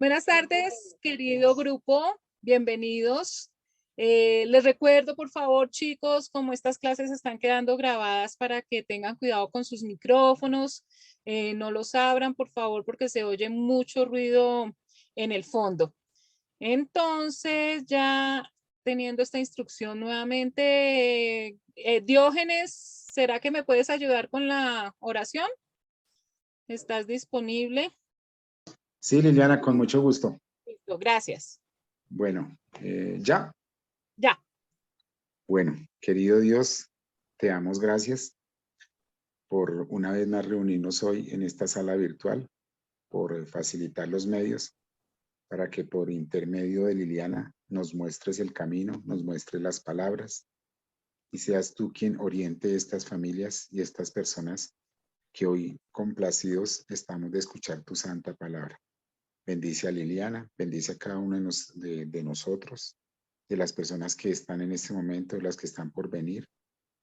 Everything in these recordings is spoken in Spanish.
Buenas tardes, querido grupo. Bienvenidos. Les recuerdo, por favor, chicos, como estas clases están quedando grabadas para que tengan cuidado con sus micrófonos. No los abran, por favor, porque se oye mucho ruido en el fondo. Entonces, ya teniendo esta instrucción nuevamente, Diógenes, ¿será que me puedes ayudar con la oración? ¿Estás disponible? Sí, Liliana, con mucho gusto. Listo, gracias. Bueno, ¿ya? Ya. Bueno, querido Dios, te damos gracias por una vez más reunirnos hoy en esta sala virtual, por facilitar los medios para que por intermedio de Liliana nos muestres el camino, nos muestres las palabras y seas tú quien oriente estas familias y estas personas que hoy complacidos estamos de escuchar tu santa palabra. Bendice a Liliana, bendice a cada uno de nosotros, de las personas que están en este momento, de las que están por venir,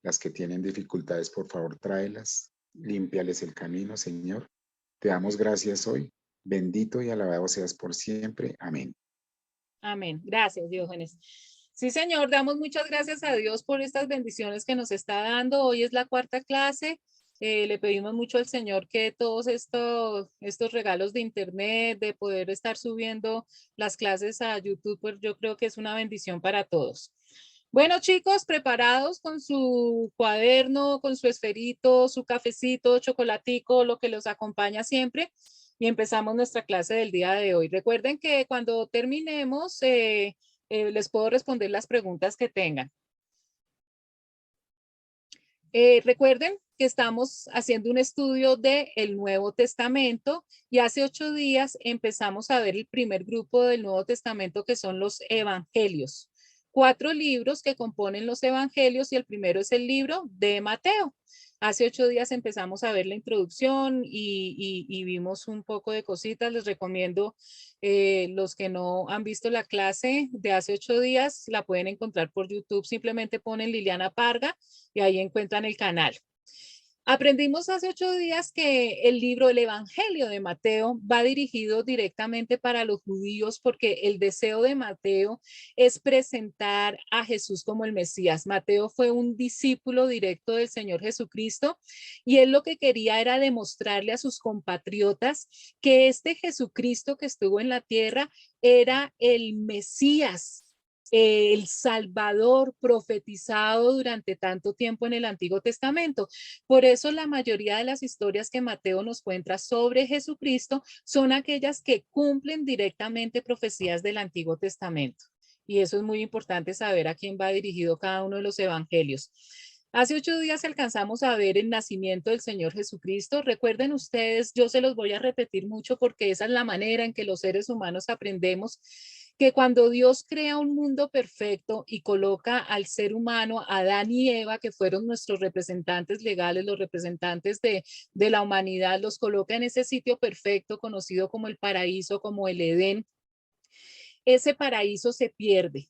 las que tienen dificultades, por favor, tráelas, límpiales el camino, Señor. Te damos gracias hoy. Bendito y alabado seas por siempre. Amén. Amén. Gracias, Diógenes. Sí, Señor, damos muchas gracias a Dios por estas bendiciones que nos está dando. Hoy es la cuarta clase. Le pedimos mucho al Señor que todos estos regalos de internet, de poder estar subiendo las clases a YouTube, pues yo creo que es una bendición para todos. Bueno, chicos, preparados con su cuaderno, con su esferito, su cafecito, chocolatico, lo que los acompaña siempre. Y empezamos nuestra clase del día de hoy. Recuerden que cuando terminemos, les puedo responder las preguntas que tengan. Recuerden que estamos haciendo un estudio del Nuevo Testamento y hace 8 días empezamos a ver el primer grupo del Nuevo Testamento, que son los evangelios. 4 libros que componen los evangelios y el primero es el libro de Mateo. Hace 8 días empezamos a ver la introducción y vimos un poco de cositas. Les recomiendo, los que no han visto la clase de hace 8 días, la pueden encontrar por YouTube. Simplemente ponen Liliana Parga y ahí encuentran el canal. Aprendimos hace 8 días que el libro, el Evangelio de Mateo, va dirigido directamente para los judíos porque el deseo de Mateo es presentar a Jesús como el Mesías. Mateo fue un discípulo directo del Señor Jesucristo y él lo que quería era demostrarle a sus compatriotas que este Jesucristo que estuvo en la tierra era el Mesías, el Salvador profetizado durante tanto tiempo en el Antiguo Testamento. Por eso la mayoría de las historias que Mateo nos cuenta sobre Jesucristo son aquellas que cumplen directamente profecías del Antiguo Testamento. Y eso es muy importante saber a quién va dirigido cada uno de los evangelios. Hace 8 días alcanzamos a ver el nacimiento del Señor Jesucristo. Recuerden ustedes, yo se los voy a repetir mucho porque esa es la manera en que los seres humanos aprendemos, que cuando Dios crea un mundo perfecto y coloca al ser humano, Adán y Eva, que fueron nuestros representantes legales, los representantes de la humanidad, los coloca en ese sitio perfecto conocido como el paraíso, como el Edén. Ese paraíso se pierde.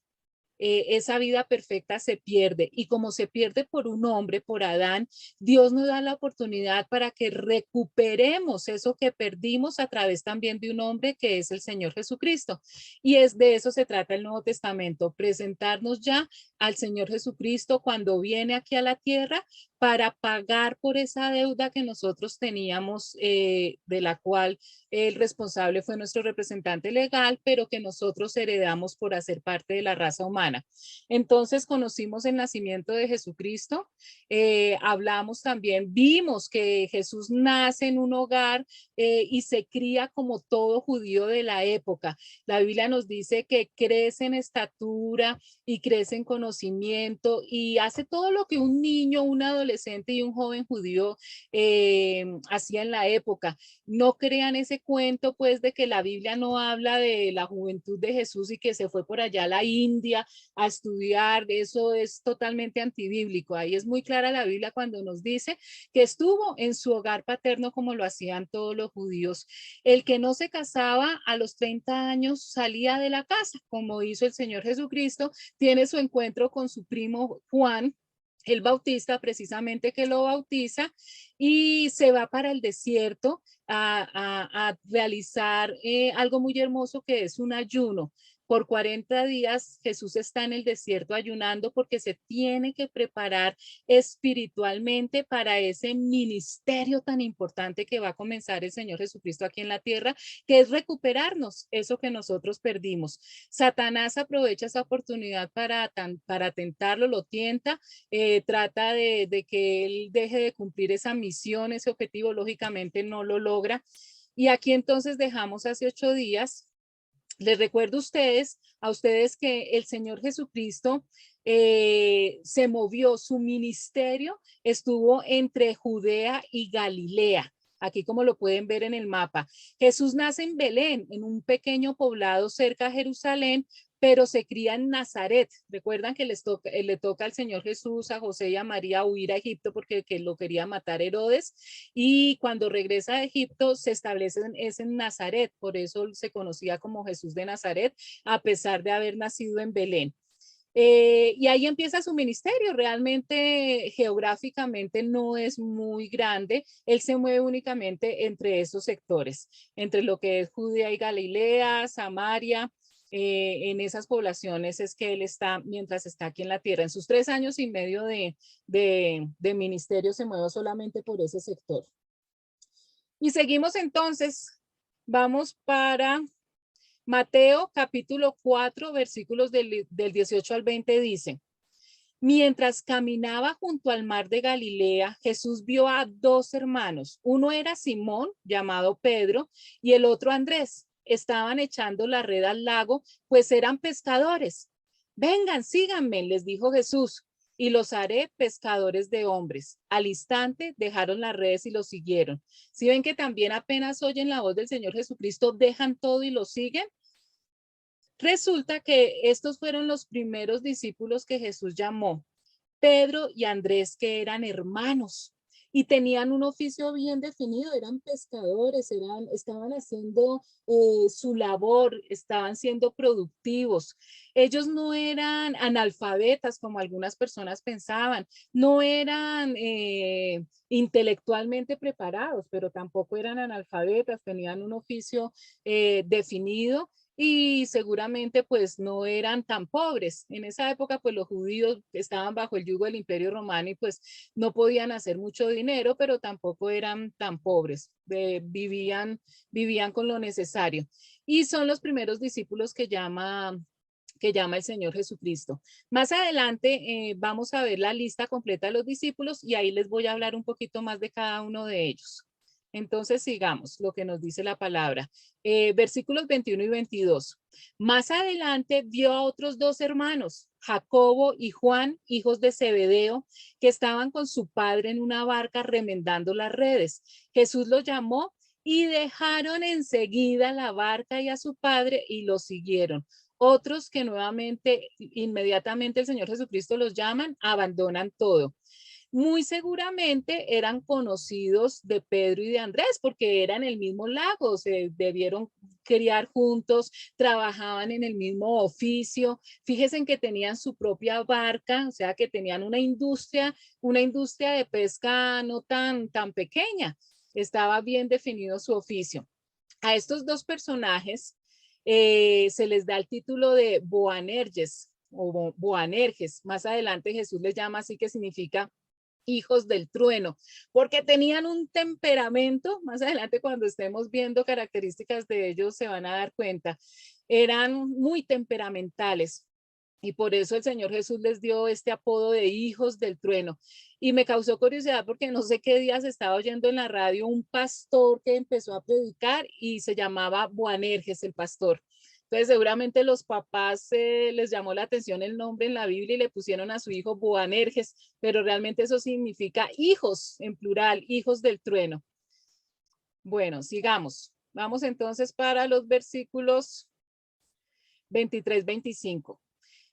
Esa vida perfecta se pierde y como se pierde por un hombre, por Adán, Dios nos da la oportunidad para que recuperemos eso que perdimos a través también de un hombre que es el Señor Jesucristo. Y es de eso se trata el Nuevo Testamento, presentarnos ya al Señor Jesucristo cuando viene aquí a la tierra para pagar por esa deuda que nosotros teníamos, de la cual el responsable fue nuestro representante legal, pero que nosotros heredamos por hacer parte de la raza humana. Entonces conocimos el nacimiento de Jesucristo, hablamos también, vimos que Jesús nace en un hogar, y se cría como todo judío de la época. La Biblia nos dice que crece en estatura y crece en conocimiento y hace todo lo que un niño, un adolescente y un joven judío hacía en la época. No crean ese cuento pues de que la Biblia no habla de la juventud de Jesús y que se fue por allá a la India a estudiar. Eso es totalmente antibíblico. Ahí es muy clara la Biblia cuando nos dice que estuvo en su hogar paterno como lo hacían todos los judíos. El que no se casaba a los 30 años salía de la casa, como hizo el Señor Jesucristo. Tiene su encuentro con su primo Juan, el Bautista, precisamente que lo bautiza, y se va para el desierto a realizar algo muy hermoso que es un ayuno. Por 40 días Jesús está en el desierto ayunando porque se tiene que preparar espiritualmente para ese ministerio tan importante que va a comenzar el Señor Jesucristo aquí en la tierra, que es recuperarnos eso que nosotros perdimos. Satanás aprovecha esa oportunidad para tentarlo, lo tienta, trata de que él deje de cumplir esa misión, ese objetivo, lógicamente no lo logra. Y aquí entonces dejamos hace 8 días. Les recuerdo a ustedes que el Señor Jesucristo se movió, su ministerio estuvo entre Judea y Galilea. Aquí como lo pueden ver en el mapa. Jesús nace en Belén, en un pequeño poblado cerca a Jerusalén, pero se cría en Nazaret. Recuerdan que le toca al Señor Jesús, a José y a María huir a Egipto porque lo quería matar Herodes, y cuando regresa a Egipto se establece en Nazaret, por eso se conocía como Jesús de Nazaret, a pesar de haber nacido en Belén. Y ahí empieza su ministerio. Realmente geográficamente no es muy grande. Él se mueve únicamente entre esos sectores, entre lo que es Judea y Galilea, Samaria. En esas poblaciones es que él está mientras está aquí en la tierra. En sus 3 años y medio de ministerio se mueve solamente por ese sector. Y seguimos entonces. Vamos para Mateo capítulo 4, versículos del 18 al 20 dice: mientras caminaba junto al mar de Galilea, Jesús vio a dos hermanos. Uno era Simón, llamado Pedro, y el otro Andrés. Estaban echando la red al lago, pues eran pescadores. Vengan, síganme, les dijo Jesús, y los haré pescadores de hombres. Al instante dejaron las redes y los siguieron. Si ven que también apenas oyen la voz del Señor Jesucristo, dejan todo y lo siguen. Resulta que estos fueron los primeros discípulos que Jesús llamó, Pedro y Andrés, que eran hermanos y tenían un oficio bien definido, eran pescadores, estaban haciendo su labor, estaban siendo productivos. Ellos no eran analfabetas como algunas personas pensaban, no eran intelectualmente preparados, pero tampoco eran analfabetas, tenían un oficio definido y seguramente pues no eran tan pobres. En esa época pues los judíos estaban bajo el yugo del Imperio Romano y pues no podían hacer mucho dinero, pero tampoco eran tan pobres, vivían con lo necesario. Y son los primeros discípulos que llama el Señor Jesucristo. Más adelante vamos a ver la lista completa de los discípulos y ahí les voy a hablar un poquito más de cada uno de ellos. Entonces sigamos lo que nos dice la palabra. Versículos 21 y 22. Más adelante vio a otros dos hermanos, Jacobo y Juan, hijos de Zebedeo, que estaban con su padre en una barca remendando las redes. Jesús los llamó y dejaron enseguida la barca y a su padre y los siguieron. Otros que nuevamente, inmediatamente el Señor Jesucristo los llaman, abandonan todo. Muy seguramente eran conocidos de Pedro y de Andrés porque eran el mismo lago, se debieron criar juntos, trabajaban en el mismo oficio. Fíjense que tenían su propia barca, o sea que tenían una industria de pesca no tan pequeña. Estaba bien definido su oficio. A estos dos personajes se les da el título de Boanerges o Boanerges. Más adelante Jesús les llama así, que significa hijos del trueno, porque tenían un temperamento. Más adelante cuando estemos viendo características de ellos se van a dar cuenta, eran muy temperamentales. Y por eso el Señor Jesús les dio este apodo de hijos del trueno. Y me causó curiosidad porque no sé qué días estaba oyendo en la radio un pastor que empezó a predicar y se llamaba Boanerges el pastor. Entonces seguramente los papás les llamó la atención el nombre en la Biblia y le pusieron a su hijo Boanerges, pero realmente eso significa hijos en plural, hijos del trueno. Bueno, sigamos. Vamos entonces para los versículos 23-25.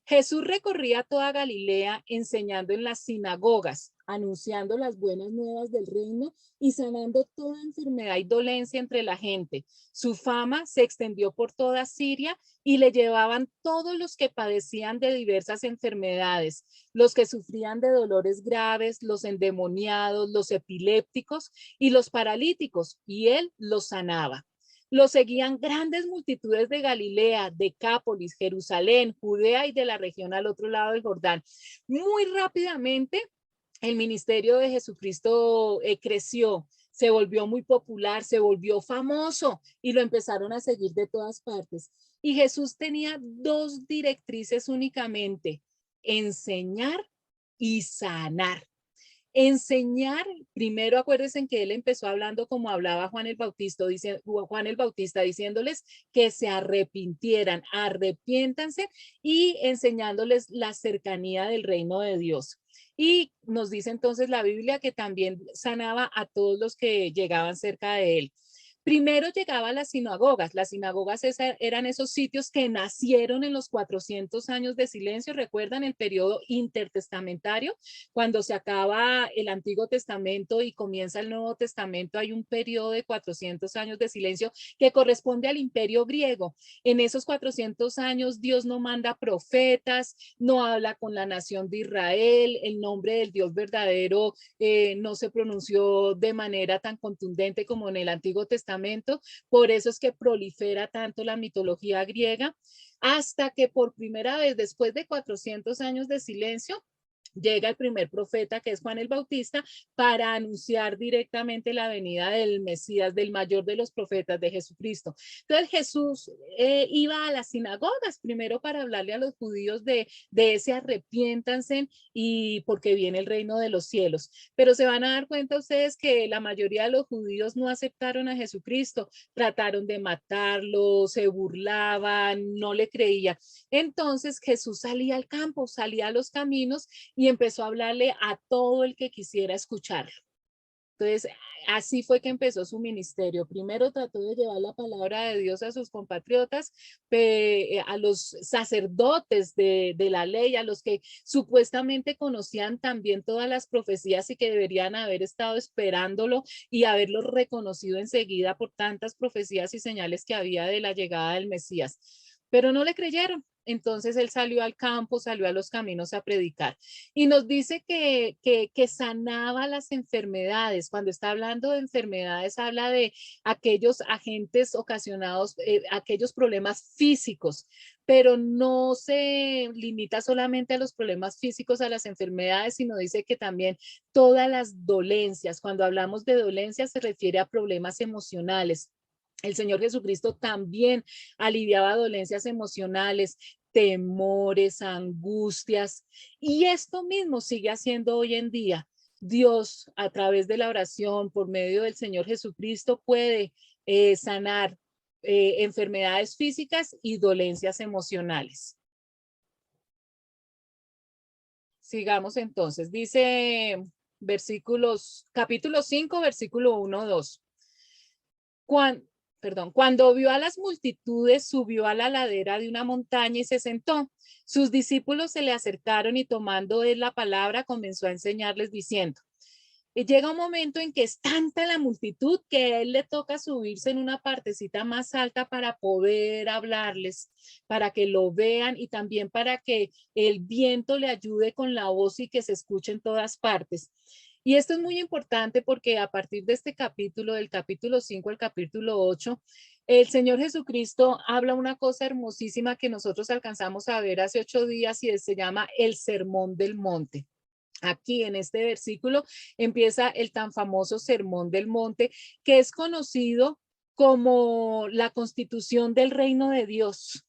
Jesús recorría toda Galilea enseñando en las sinagogas, anunciando las buenas nuevas del reino y sanando toda enfermedad y dolencia entre la gente. Su fama se extendió por toda Siria y le llevaban todos los que padecían de diversas enfermedades, los que sufrían de dolores graves, los endemoniados, los epilépticos y los paralíticos, y él los sanaba. Lo seguían grandes multitudes de Galilea, Decápolis, Jerusalén, Judea y de la región al otro lado del Jordán. Muy rápidamente el ministerio de Jesucristo creció, se volvió muy popular, se volvió famoso y lo empezaron a seguir de todas partes. Y Jesús tenía dos directrices únicamente: enseñar y sanar. Enseñar, primero acuérdense que él empezó hablando como hablaba Juan el Bautista, diciéndoles que se arrepintieran, arrepiéntanse, y enseñándoles la cercanía del reino de Dios. Y nos dice entonces la Biblia que también sanaba a todos los que llegaban cerca de él. Primero llegaba a las sinagogas. Las sinagogas eran esos sitios que nacieron en los 400 años de silencio. ¿Recuerdan el periodo intertestamentario? Cuando se acaba el Antiguo Testamento y comienza el Nuevo Testamento, hay un periodo de 400 años de silencio que corresponde al Imperio griego. En esos 400 años Dios no manda profetas, no habla con la nación de Israel, el nombre del Dios verdadero no se pronunció de manera tan contundente como en el Antiguo Testamento. Por eso es que prolifera tanto la mitología griega, hasta que por primera vez, después de 400 años de silencio, llega el primer profeta, que es Juan el Bautista, para anunciar directamente la venida del Mesías, del mayor de los profetas, de Jesucristo. Entonces Jesús iba a las sinagogas primero para hablarle a los judíos de ese arrepiéntanse y porque viene el reino de los cielos. Pero se van a dar cuenta ustedes que la mayoría de los judíos no aceptaron a Jesucristo, trataron de matarlo, se burlaban, no le creían. Entonces Jesús salía al campo, salía a los caminos y empezó a hablarle a todo el que quisiera escucharlo. Entonces, así fue que empezó su ministerio. Primero trató de llevar la palabra de Dios a sus compatriotas, a los sacerdotes de la ley, a los que supuestamente conocían también todas las profecías y que deberían haber estado esperándolo y haberlo reconocido enseguida por tantas profecías y señales que había de la llegada del Mesías. Pero no le creyeron. Entonces él salió al campo, salió a los caminos a predicar. Y nos dice que sanaba las enfermedades. Cuando está hablando de enfermedades, habla de aquellos agentes ocasionados, aquellos problemas físicos, pero no se limita solamente a los problemas físicos, a las enfermedades, sino dice que también todas las dolencias. Cuando hablamos de dolencias se refiere a problemas emocionales. El Señor Jesucristo también aliviaba dolencias emocionales, temores, angustias, y esto mismo sigue haciendo hoy en día. Dios, a través de la oración, por medio del Señor Jesucristo, puede sanar enfermedades físicas y dolencias emocionales. Sigamos entonces. Dice capítulo 5, versículo 1, 2. Cuando vio a las multitudes, subió a la ladera de una montaña y se sentó. Sus discípulos se le acercaron y tomando él la palabra comenzó a enseñarles diciendo: y llega un momento en que es tanta la multitud que a él le toca subirse en una partecita más alta para poder hablarles, para que lo vean y también para que el viento le ayude con la voz y que se escuche en todas partes. Y esto es muy importante porque a partir de este capítulo, del capítulo 5 al capítulo 8, el Señor Jesucristo habla una cosa hermosísima que nosotros alcanzamos a ver hace 8 días y se llama el Sermón del Monte. Aquí en este versículo empieza el tan famoso Sermón del Monte, que es conocido como la constitución del reino de Dios.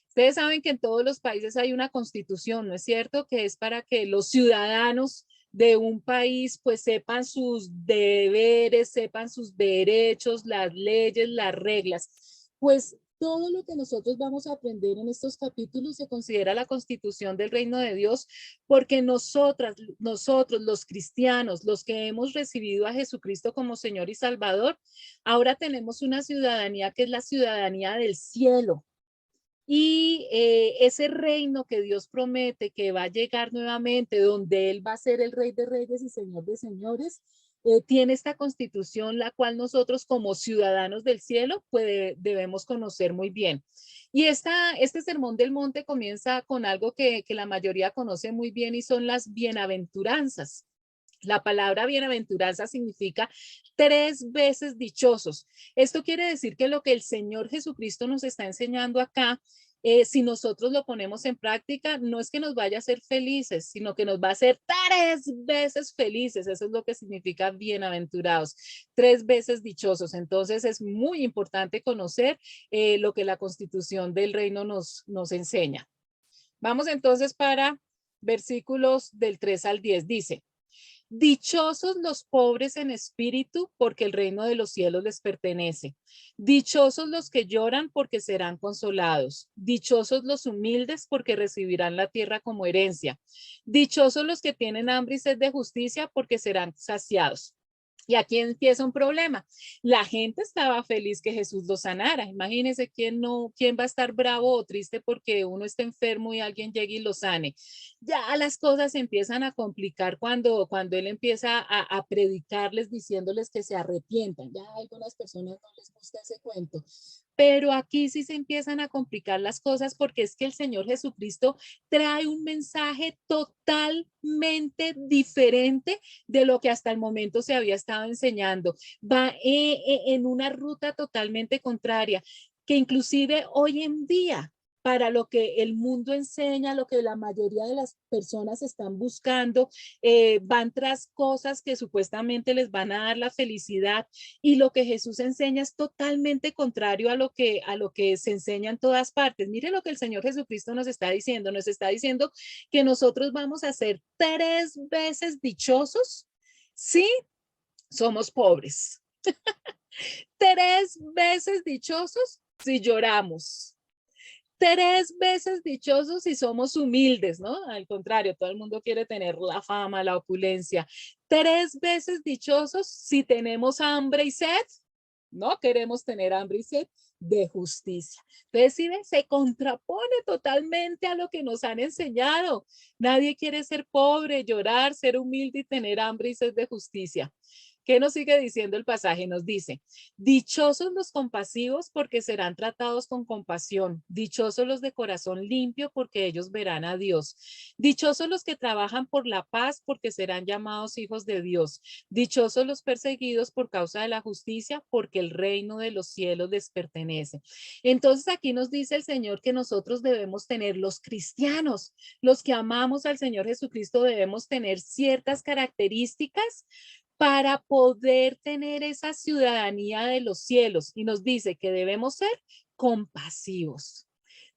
Ustedes saben que en todos los países hay una constitución, ¿no es cierto? Que es para que los ciudadanos de un país pues sepan sus deberes, sepan sus derechos, las leyes, las reglas. Pues todo lo que nosotros vamos a aprender en estos capítulos se considera la constitución del reino de Dios, porque nosotros los cristianos, los que hemos recibido a Jesucristo como Señor y Salvador, ahora tenemos una ciudadanía que es la ciudadanía del cielo. y ese reino que Dios promete que va a llegar nuevamente, donde Él va a ser el Rey de Reyes y Señor de Señores, tiene esta constitución, la cual nosotros como ciudadanos del cielo debemos conocer muy bien. Y este sermón del monte comienza con algo que la mayoría conoce muy bien y son las bienaventuranzas. La palabra bienaventuranza significa 3 veces dichosos. Esto quiere decir que lo que el Señor Jesucristo nos está enseñando acá, si nosotros lo ponemos en práctica, no es que nos vaya a hacer felices, sino que nos va a hacer 3 veces felices. Eso es lo que significa bienaventurados, 3 veces dichosos. Entonces es muy importante conocer lo que la Constitución del Reino nos enseña. Vamos entonces para versículos del 3 al 10. Dice: dichosos los pobres en espíritu, porque el reino de los cielos les pertenece. Dichosos los que lloran, porque serán consolados. Dichosos los humildes, porque recibirán la tierra como herencia. Dichosos los que tienen hambre y sed de justicia, porque serán saciados. Y aquí empieza un problema. La gente estaba feliz que Jesús los sanara. Imagínense quién va a estar bravo o triste porque uno está enfermo y alguien llegue y lo sane. Ya las cosas se empiezan a complicar cuando él empieza a predicarles diciéndoles que se arrepientan. Ya a algunas personas no les gusta ese cuento. Pero aquí sí se empiezan a complicar las cosas porque es que el Señor Jesucristo trae un mensaje totalmente diferente de lo que hasta el momento se había estado enseñando. Va en una ruta totalmente contraria, que inclusive hoy en día, para lo que el mundo enseña, lo que la mayoría de las personas están buscando, van tras cosas que supuestamente les van a dar la felicidad, y lo que Jesús enseña es totalmente contrario a lo que se enseña en todas partes. Mire lo que el Señor Jesucristo nos está diciendo que nosotros vamos a ser 3 veces dichosos si somos pobres, 3 veces dichosos si lloramos, 3 veces dichosos si somos humildes, ¿no? Al contrario, todo el mundo quiere tener la fama, la opulencia. 3 veces dichosos si tenemos hambre y sed. No queremos tener hambre y sed de justicia. Entonces, ¿sí ven? Se contrapone totalmente a lo que nos han enseñado. Nadie quiere ser pobre, llorar, ser humilde y tener hambre y sed de justicia. ¿Qué nos sigue diciendo el pasaje? Nos dice: dichosos los compasivos, porque serán tratados con compasión. Dichosos los de corazón limpio, porque ellos verán a Dios. Dichosos los que trabajan por la paz, porque serán llamados hijos de Dios. Dichosos los perseguidos por causa de la justicia, porque el reino de los cielos les pertenece. Entonces aquí nos dice el Señor que nosotros debemos tener, los cristianos, los que amamos al Señor Jesucristo, debemos tener ciertas características para poder tener esa ciudadanía de los cielos. Y nos dice que debemos ser compasivos.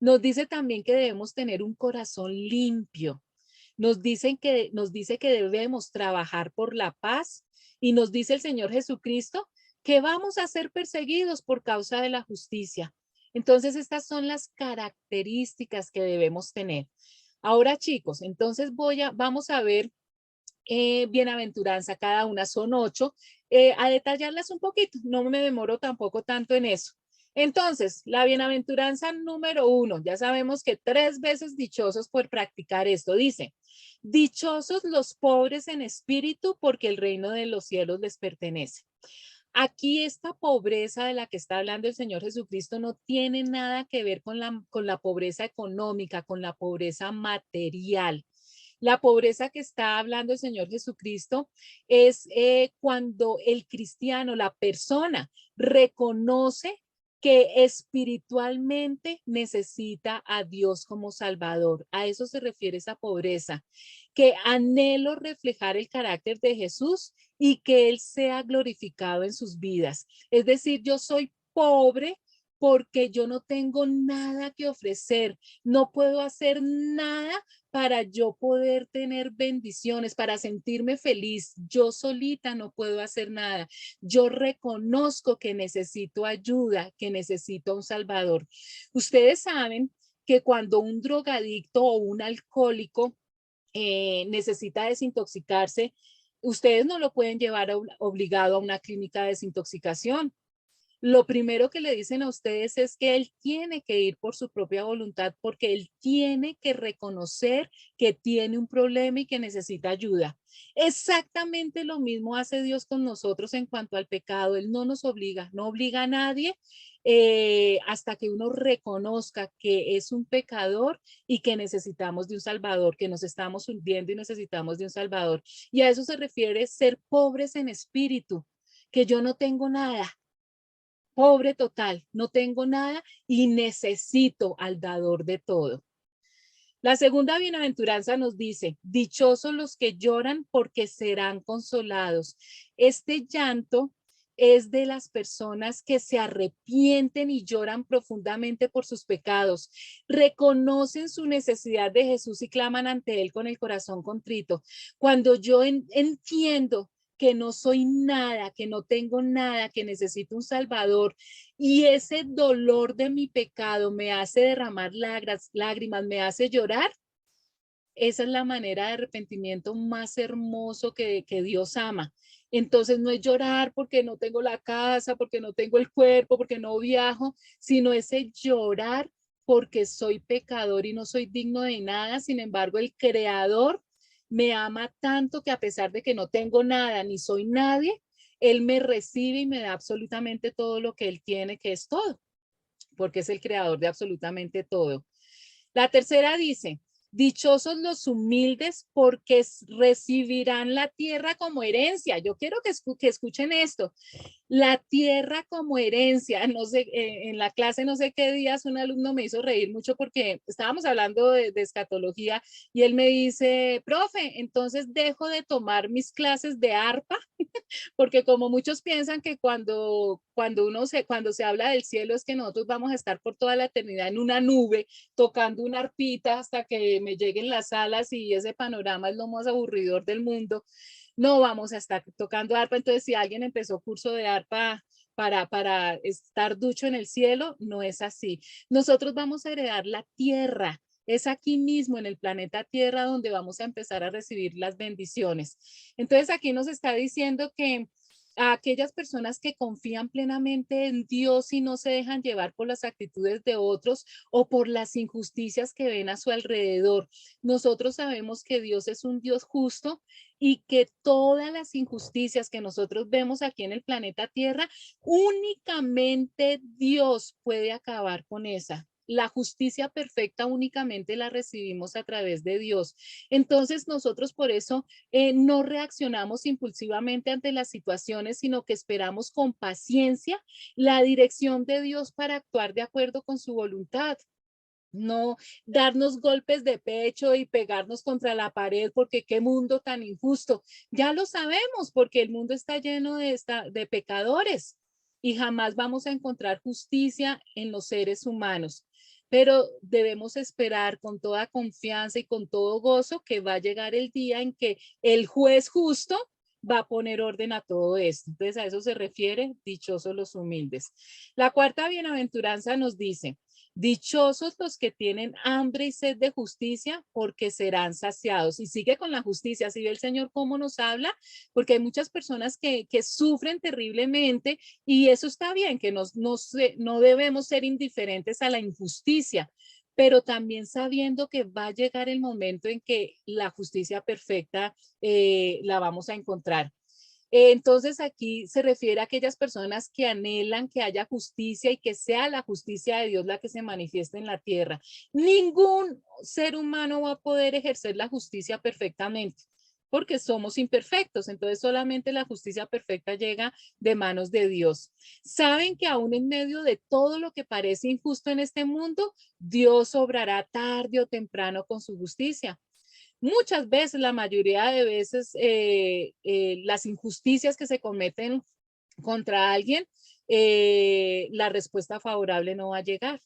Nos dice también que debemos tener un corazón limpio. Nos dice que debemos trabajar por la paz, y nos dice el Señor Jesucristo que vamos a ser perseguidos por causa de la justicia. Entonces, estas son las características que debemos tener. Ahora, chicos, entonces vamos a ver bienaventuranza, cada una son 8, a detallarlas un poquito, no me demoro tampoco tanto en eso. Entonces, la bienaventuranza número 1, ya sabemos que 3 veces dichosos por practicar esto, dice: dichosos los pobres en espíritu, porque el reino de los cielos les pertenece. Aquí esta pobreza de la que está hablando el Señor Jesucristo no tiene nada que ver con la pobreza económica, con la pobreza material. La pobreza que está hablando el Señor Jesucristo es cuando el cristiano, la persona, reconoce que espiritualmente necesita a Dios como Salvador. A eso se refiere esa pobreza, que anhelo reflejar el carácter de Jesús y que Él sea glorificado en sus vidas. Es decir, yo soy pobre porque yo no tengo nada que ofrecer, no puedo hacer nada para yo poder tener bendiciones, para sentirme feliz. Yo solita no puedo hacer nada. Yo reconozco que necesito ayuda, que necesito un Salvador. Ustedes saben que cuando un drogadicto o un alcohólico necesita desintoxicarse, ustedes no lo pueden llevar obligado a una clínica de desintoxicación. lo primero que le dicen a ustedes es que él tiene que ir por su propia voluntad porque él tiene que reconocer que tiene un problema y que necesita ayuda. Exactamente lo mismo hace Dios con nosotros en cuanto al pecado. Él no nos obliga, no obliga a nadie hasta que uno reconozca que es un pecador y que necesitamos de un Salvador, que nos estamos hundiendo y necesitamos de un Salvador. Y a eso se refiere ser pobres en espíritu, que yo no tengo nada, pobre total, no tengo nada y necesito al dador de todo. La segunda bienaventuranza nos dice, dichosos los que lloran porque serán consolados. Este llanto es de las personas que se arrepienten y lloran profundamente por sus pecados, reconocen su necesidad de Jesús y claman ante Él con el corazón contrito. Cuando yo entiendo que no soy nada, que no tengo nada, que necesito un Salvador, y ese dolor de mi pecado me hace derramar lágrimas, me hace llorar, esa es la manera de arrepentimiento más hermoso que Dios ama. Entonces no es llorar porque no tengo la casa, porque no tengo el cuerpo, porque no viajo, sino ese llorar porque soy pecador y no soy digno de nada. Sin embargo, el Creador me ama tanto que a pesar de que no tengo nada ni soy nadie, Él me recibe y me da absolutamente todo lo que Él tiene, que es todo, porque es el creador de absolutamente todo. La tercera dice, dichosos los humildes porque recibirán la tierra como herencia. Yo quiero que escuchen esto. La tierra como herencia. No sé, en la clase no sé qué días un alumno me hizo reír mucho porque estábamos hablando de escatología y él me dice, profe, entonces dejo de tomar mis clases de arpa porque como muchos piensan que cuando se habla del cielo es que nosotros vamos a estar por toda la eternidad en una nube tocando una arpita hasta que me lleguen las alas y ese panorama es lo más aburridor del mundo. No vamos a estar tocando arpa, entonces si alguien empezó curso de arpa para estar ducho en el cielo, no es así. Nosotros vamos a heredar la tierra, es aquí mismo en el planeta Tierra donde vamos a empezar a recibir las bendiciones. Entonces aquí nos está diciendo que a aquellas personas que confían plenamente en Dios y no se dejan llevar por las actitudes de otros o por las injusticias que ven a su alrededor. Nosotros sabemos que Dios es un Dios justo y que todas las injusticias que nosotros vemos aquí en el planeta Tierra, únicamente Dios puede acabar con esa. La justicia perfecta únicamente la recibimos a través de Dios. Entonces nosotros por eso no reaccionamos impulsivamente ante las situaciones, sino que esperamos con paciencia la dirección de Dios para actuar de acuerdo con su voluntad. No darnos golpes de pecho y pegarnos contra la pared porque qué mundo tan injusto. Ya lo sabemos porque el mundo está lleno de pecadores y jamás vamos a encontrar justicia en los seres humanos. Pero debemos esperar con toda confianza y con todo gozo que va a llegar el día en que el juez justo va a poner orden a todo esto. Entonces a eso se refiere, dichosos los humildes. La cuarta bienaventuranza nos dice, dichosos los que tienen hambre y sed de justicia, porque serán saciados. Y sigue con la justicia. Así ve el Señor cómo nos habla, porque hay muchas personas que sufren terriblemente y eso está bien, que no debemos ser indiferentes a la injusticia, pero también sabiendo que va a llegar el momento en que la justicia perfecta la vamos a encontrar. Entonces aquí se refiere a aquellas personas que anhelan que haya justicia y que sea la justicia de Dios la que se manifieste en la tierra. Ningún ser humano va a poder ejercer la justicia perfectamente porque somos imperfectos, entonces solamente la justicia perfecta llega de manos de Dios. Saben que aún en medio de todo lo que parece injusto en este mundo, Dios obrará tarde o temprano con su justicia. Muchas veces, la mayoría de veces, las injusticias que se cometen contra alguien, la respuesta favorable no va a llegar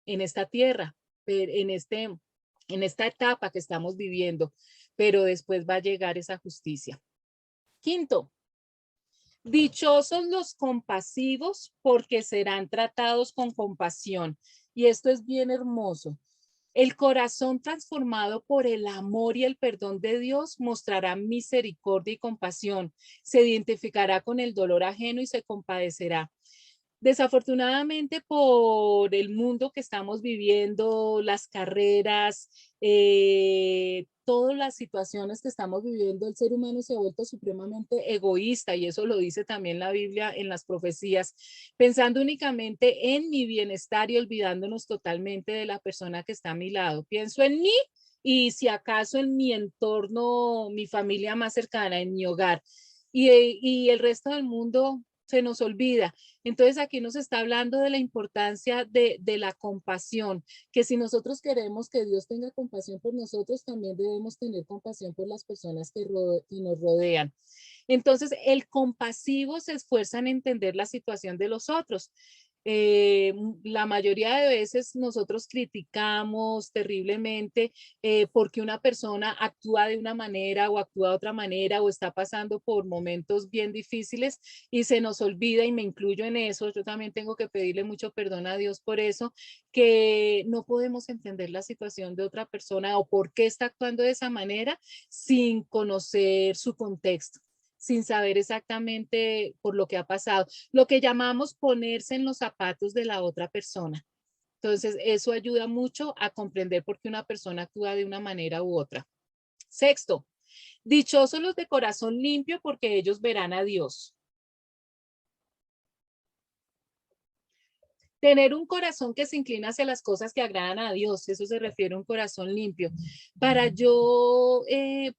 en esta tierra, en esta etapa que estamos viviendo, pero después va a llegar esa justicia. Quinto, dichosos los compasivos porque serán tratados con compasión. Y esto es bien hermoso. El corazón transformado por el amor y el perdón de Dios mostrará misericordia y compasión. Se identificará con el dolor ajeno y se compadecerá. Desafortunadamente por el mundo que estamos viviendo, las carreras, todas las situaciones que estamos viviendo, el ser humano se ha vuelto supremamente egoísta y eso lo dice también la Biblia en las profecías, pensando únicamente en mi bienestar y olvidándonos totalmente de la persona que está a mi lado. Pienso en mí y si acaso en mi entorno, mi familia más cercana, en mi hogar. Y el resto del mundo se nos olvida. Entonces aquí nos está hablando de la importancia de la compasión, que si nosotros queremos que Dios tenga compasión por nosotros, también debemos tener compasión por las personas que nos rodean. Entonces, el compasivo se esfuerza en entender la situación de los otros. La mayoría de veces nosotros criticamos terriblemente porque una persona actúa de una manera o actúa de otra manera o está pasando por momentos bien difíciles y se nos olvida, y me incluyo en eso, yo también tengo que pedirle mucho perdón a Dios por eso, que no podemos entender la situación de otra persona o por qué está actuando de esa manera sin conocer su contexto, sin saber exactamente por lo que ha pasado, lo que llamamos ponerse en los zapatos de la otra persona. Entonces, eso ayuda mucho a comprender por qué una persona actúa de una manera u otra. Sexto, dichosos los de corazón limpio porque ellos verán a Dios. Tener un corazón que se inclina hacia las cosas que agradan a Dios, eso se refiere a un corazón limpio. Para yo,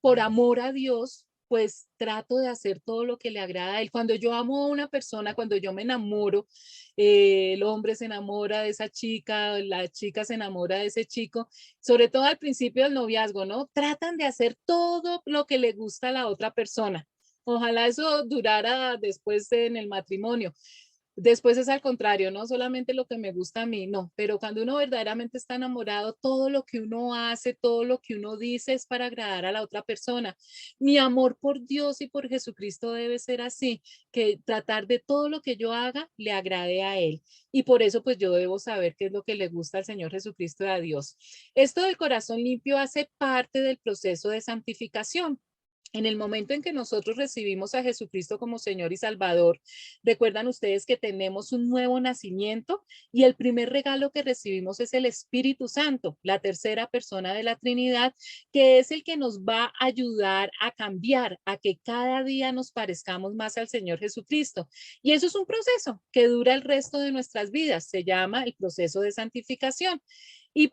por amor a Dios, pues trato de hacer todo lo que le agrada a Él. Cuando yo amo a una persona, cuando yo me enamoro, el hombre se enamora de esa chica, la chica se enamora de ese chico, sobre todo al principio del noviazgo, ¿no? Tratan de hacer todo lo que le gusta a la otra persona. Ojalá eso durara después en el matrimonio. Después es al contrario, no solamente lo que me gusta a mí, no, pero cuando uno verdaderamente está enamorado, todo lo que uno hace, todo lo que uno dice es para agradar a la otra persona. Mi amor por Dios y por Jesucristo debe ser así, que tratar de todo lo que yo haga le agrade a Él. Y por eso pues yo debo saber qué es lo que le gusta al Señor Jesucristo y a Dios. Esto del corazón limpio hace parte del proceso de santificación. En el momento en que nosotros recibimos a Jesucristo como Señor y Salvador, recuerdan ustedes que tenemos un nuevo nacimiento y el primer regalo que recibimos es el Espíritu Santo, la tercera persona de la Trinidad, que es el que nos va a ayudar a cambiar, a que cada día nos parezcamos más al Señor Jesucristo. Y eso es un proceso que dura el resto de nuestras vidas, se llama el proceso de santificación. Y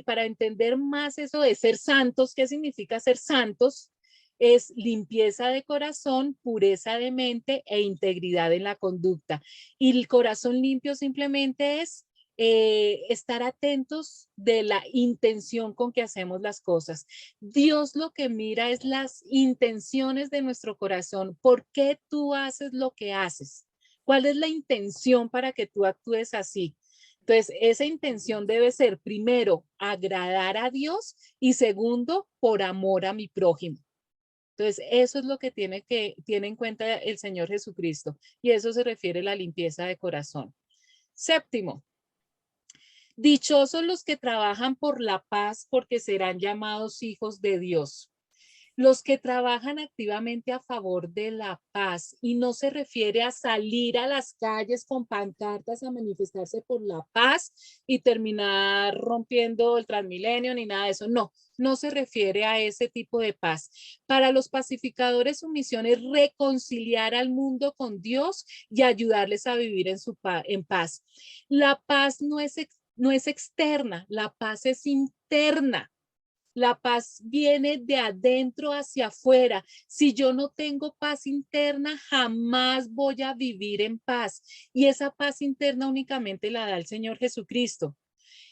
para entender más eso de ser santos, ¿qué significa ser santos? Es limpieza de corazón, pureza de mente e integridad en la conducta. Y el corazón limpio simplemente es estar atentos de la intención con que hacemos las cosas. Dios lo que mira es las intenciones de nuestro corazón. ¿Por qué tú haces lo que haces? ¿Cuál es la intención para que tú actúes así? Entonces, esa intención debe ser, primero, agradar a Dios y segundo, por amor a mi prójimo. Entonces, eso es lo que tiene en cuenta el Señor Jesucristo y eso se refiere a la limpieza de corazón. Séptimo, dichosos los que trabajan por la paz porque serán llamados hijos de Dios. Los que trabajan activamente a favor de la paz y no se refiere a salir a las calles con pancartas a manifestarse por la paz y terminar rompiendo el Transmilenio ni nada de eso. No, no se refiere a ese tipo de paz. Para los pacificadores su misión es reconciliar al mundo con Dios y ayudarles a vivir en paz. La paz no es externa, la paz es interna. La paz viene de adentro hacia afuera. Si yo no tengo paz interna, jamás voy a vivir en paz. Y esa paz interna únicamente la da el Señor Jesucristo.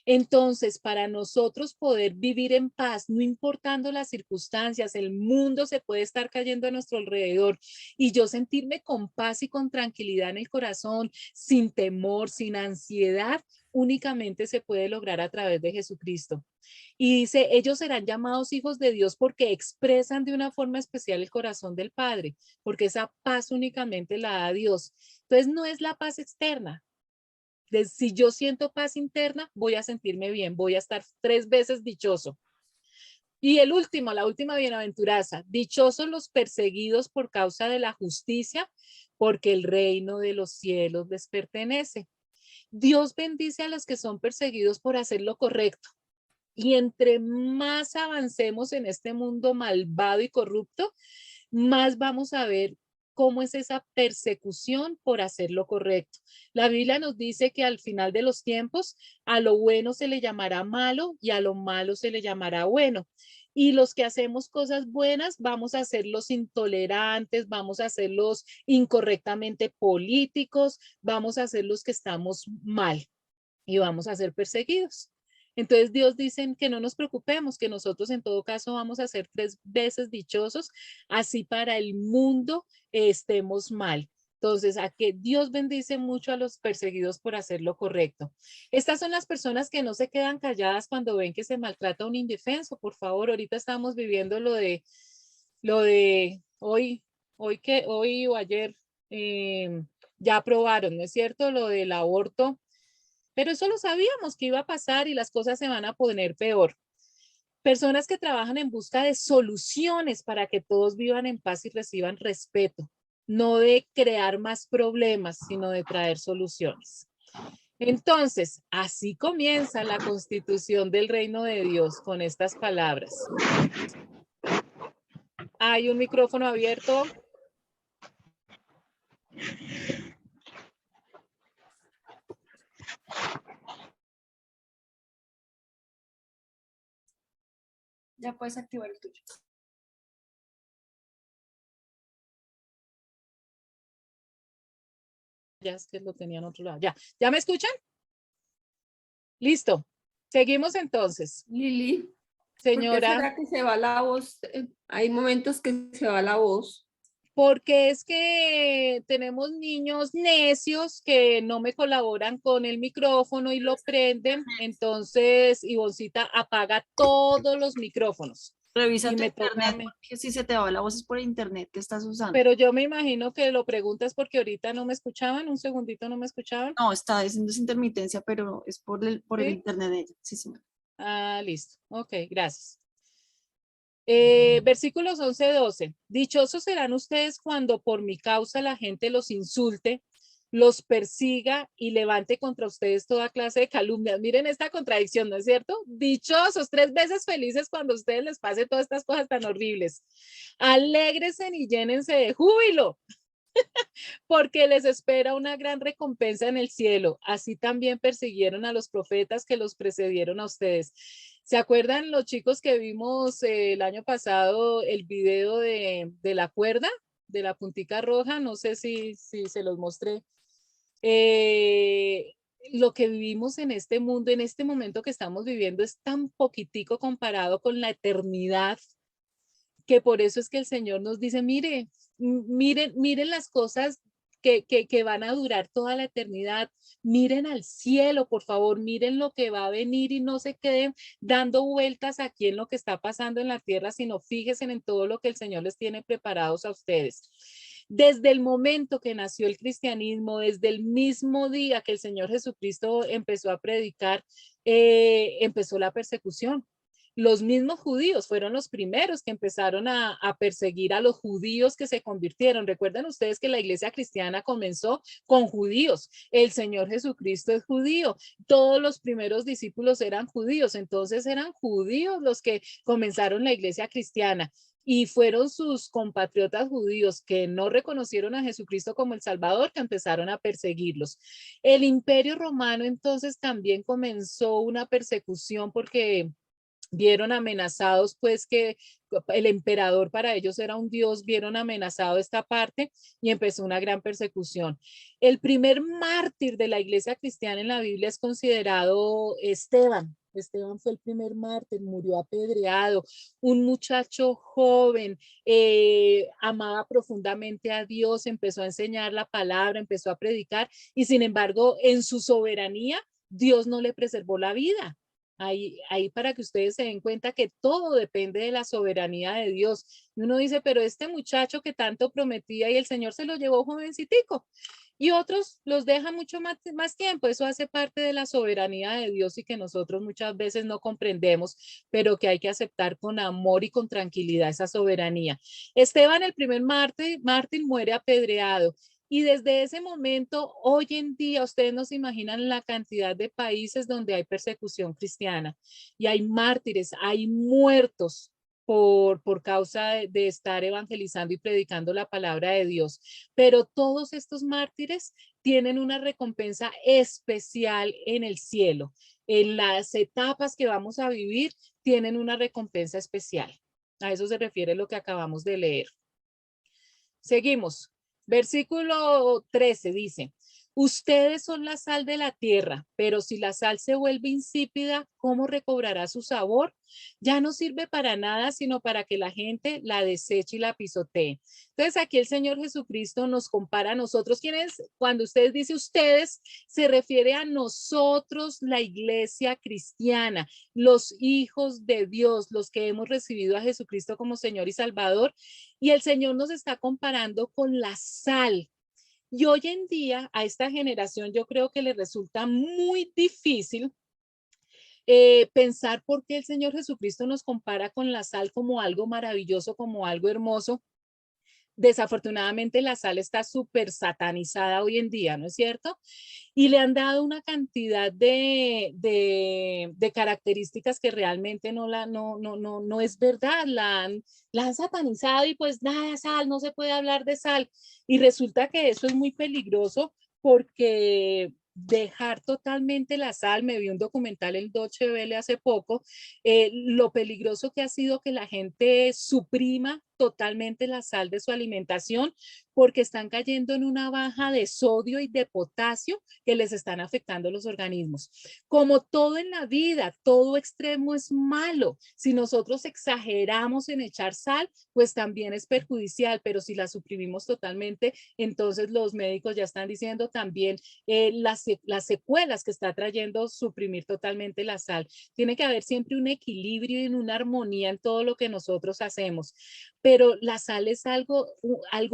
Entonces, para nosotros poder vivir en paz, no importando las circunstancias, el mundo se puede estar cayendo a nuestro alrededor y yo sentirme con paz y con tranquilidad en el corazón, sin temor, sin ansiedad, únicamente se puede lograr a través de Jesucristo. Y dice, ellos serán llamados hijos de Dios porque expresan de una forma especial el corazón del Padre, porque esa paz únicamente la da Dios. Entonces, no es la paz externa, si yo siento paz interna, voy a sentirme bien, voy a estar 3 veces dichoso. Y el último, la última bienaventuranza, dichosos los perseguidos por causa de la justicia, porque el reino de los cielos les pertenece. Dios bendice a los que son perseguidos por hacer lo correcto. Y entre más avancemos en este mundo malvado y corrupto, más vamos a ver cómo es esa persecución por hacer lo correcto. La Biblia nos dice que al final de los tiempos, a lo bueno se le llamará malo y a lo malo se le llamará bueno. Y los que hacemos cosas buenas, vamos a ser los intolerantes, vamos a ser los incorrectamente políticos, vamos a ser los que estamos mal y vamos a ser perseguidos. Entonces Dios dice que no nos preocupemos, que nosotros en todo caso vamos a ser 3 veces dichosos, así para el mundo estemos mal. Entonces, a que Dios bendice mucho a los perseguidos por hacer lo correcto. Estas son las personas que no se quedan calladas cuando ven que se maltrata a un indefenso. Por favor, ahorita estamos viviendo lo de hoy o ayer, ya aprobaron, ¿no es cierto? Lo del aborto, pero eso lo sabíamos que iba a pasar y las cosas se van a poner peor. Personas que trabajan en busca de soluciones para que todos vivan en paz y reciban respeto, no de crear más problemas, sino de traer soluciones. Entonces, así comienza la constitución del reino de Dios con estas palabras. Hay un micrófono abierto. Ya puedes activar el tuyo. Ya es que lo tenía en otro lado. ¿Ya me escuchan? Listo. Seguimos entonces. Lili, ¿por qué Señora, será que se va la voz? Hay momentos que se va la voz. porque es que tenemos niños necios que no me colaboran con el micrófono y lo prenden, entonces Ivoncita apaga todos los micrófonos Revisa y tu me toca a internet, mí. porque si se te va la voz es por internet que estás usando. Pero yo me imagino que lo preguntas porque ahorita no me escuchaban, un segundito no me escuchaban. No, está diciendo esa intermitencia, pero es por el ¿Sí? internet de ella. Sí, sí. Ah, listo. Ok, gracias. Versículos 11-12. Dichosos serán ustedes cuando por mi causa la gente los insulte, los persiga y levante contra ustedes toda clase de calumnias. Miren esta contradicción, ¿no es cierto? Dichosos, 3 veces felices cuando a ustedes les pase todas estas cosas tan horribles. Alégresen y llénense de júbilo, porque les espera una gran recompensa en el cielo. Así también persiguieron a los profetas que los precedieron a ustedes. ¿Se acuerdan los chicos que vimos el año pasado el video de la cuerda, de la puntica roja? No sé si se los mostré. Lo que vivimos en este mundo, en este momento que estamos viviendo, es tan poquitico comparado con la eternidad, que por eso es que el Señor nos dice, miren las cosas que van a durar toda la eternidad. Miren al cielo, por favor, miren lo que va a venir y no se queden dando vueltas aquí en lo que está pasando en la tierra, sino fíjense en todo lo que el Señor les tiene preparados a ustedes. Desde el momento que nació el cristianismo, desde el mismo día que el Señor Jesucristo empezó a predicar, empezó la persecución. Los mismos judíos fueron los primeros que empezaron a perseguir a los judíos que se convirtieron. Recuerden ustedes que la iglesia cristiana comenzó con judíos. El Señor Jesucristo es judío. Todos los primeros discípulos eran judíos. Entonces eran judíos los que comenzaron la iglesia cristiana. Y fueron sus compatriotas judíos que no reconocieron a Jesucristo como el Salvador que empezaron a perseguirlos. El Imperio Romano entonces también comenzó una persecución porque vieron amenazados, pues que el emperador para ellos era un dios, vieron amenazado esta parte y empezó una gran persecución. El primer mártir de la iglesia cristiana en la Biblia es considerado Esteban. Esteban fue el primer mártir, murió apedreado, un muchacho joven, amaba profundamente a Dios, empezó a enseñar la palabra, empezó a predicar y sin embargo en su soberanía Dios no le preservó la vida. Ahí para que ustedes se den cuenta que todo depende de la soberanía de Dios. Y uno dice, pero este muchacho que tanto prometía y el Señor se lo llevó jovencitico. y otros los dejan mucho más tiempo. Eso hace parte de la soberanía de Dios y que nosotros muchas veces no comprendemos, pero que hay que aceptar con amor y con tranquilidad esa soberanía. Esteban, el primer mártir, muere apedreado. Y desde ese momento, hoy en día, ustedes no se imaginan la cantidad de países donde hay persecución cristiana y hay mártires, hay muertos por causa de estar evangelizando y predicando la palabra de Dios. Pero todos estos mártires tienen una recompensa especial en el cielo. En las etapas que vamos a vivir, tienen una recompensa especial. A eso se refiere lo que acabamos de leer. Seguimos. Versículo 13 dice, ustedes son la sal de la tierra, pero si la sal se vuelve insípida, ¿cómo recobrará su sabor? Ya no sirve para nada, sino para que la gente la deseche y la pisotee. Entonces aquí el Señor Jesucristo nos compara a nosotros. ¿Quiénes? Cuando usted dice ustedes, se refiere a nosotros, la iglesia cristiana, los hijos de Dios, los que hemos recibido a Jesucristo como Señor y Salvador. Y el Señor nos está comparando con la sal. Y hoy en día a esta generación yo creo que le resulta muy difícil pensar por qué el Señor Jesucristo nos compara con la sal como algo maravilloso, como algo hermoso. Desafortunadamente la sal está súper satanizada hoy en día, ¿no es cierto? Y le han dado una cantidad de características que realmente no es verdad, la han satanizado y pues nada, sal, no se puede hablar de sal. Y resulta que eso es muy peligroso porque dejar totalmente la sal, me vi un documental en Deutsche Welle hace poco, lo peligroso que ha sido que la gente suprima totalmente la sal de su alimentación porque están cayendo en una baja de sodio y de potasio que les están afectando los organismos. Como todo en la vida, todo extremo es malo. Si nosotros exageramos en echar sal, pues también es perjudicial, pero si la suprimimos totalmente, entonces los médicos ya están diciendo también las secuelas que está trayendo suprimir totalmente la sal. Tiene que haber siempre un equilibrio y una armonía en todo lo que nosotros hacemos. Pero la sal es algo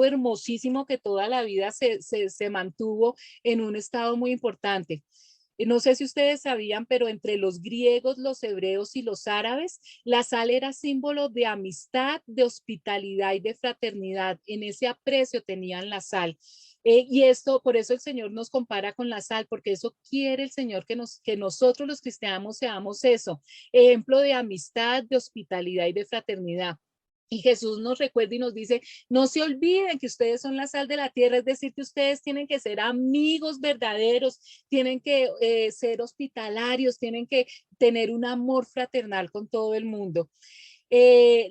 hermosísimo que toda la vida se mantuvo en un estado muy importante. No sé si ustedes sabían, pero entre los griegos, los hebreos y los árabes, la sal era símbolo de amistad, de hospitalidad y de fraternidad. En ese aprecio tenían la sal. Y esto, por eso el Señor nos compara con la sal, porque eso quiere el Señor que nosotros los cristianos seamos eso, ejemplo de amistad, de hospitalidad y de fraternidad. Y Jesús nos recuerda y nos dice, no se olviden que ustedes son la sal de la tierra, es decir, que ustedes tienen que ser amigos verdaderos, tienen que ser hospitalarios, tienen que tener un amor fraternal con todo el mundo.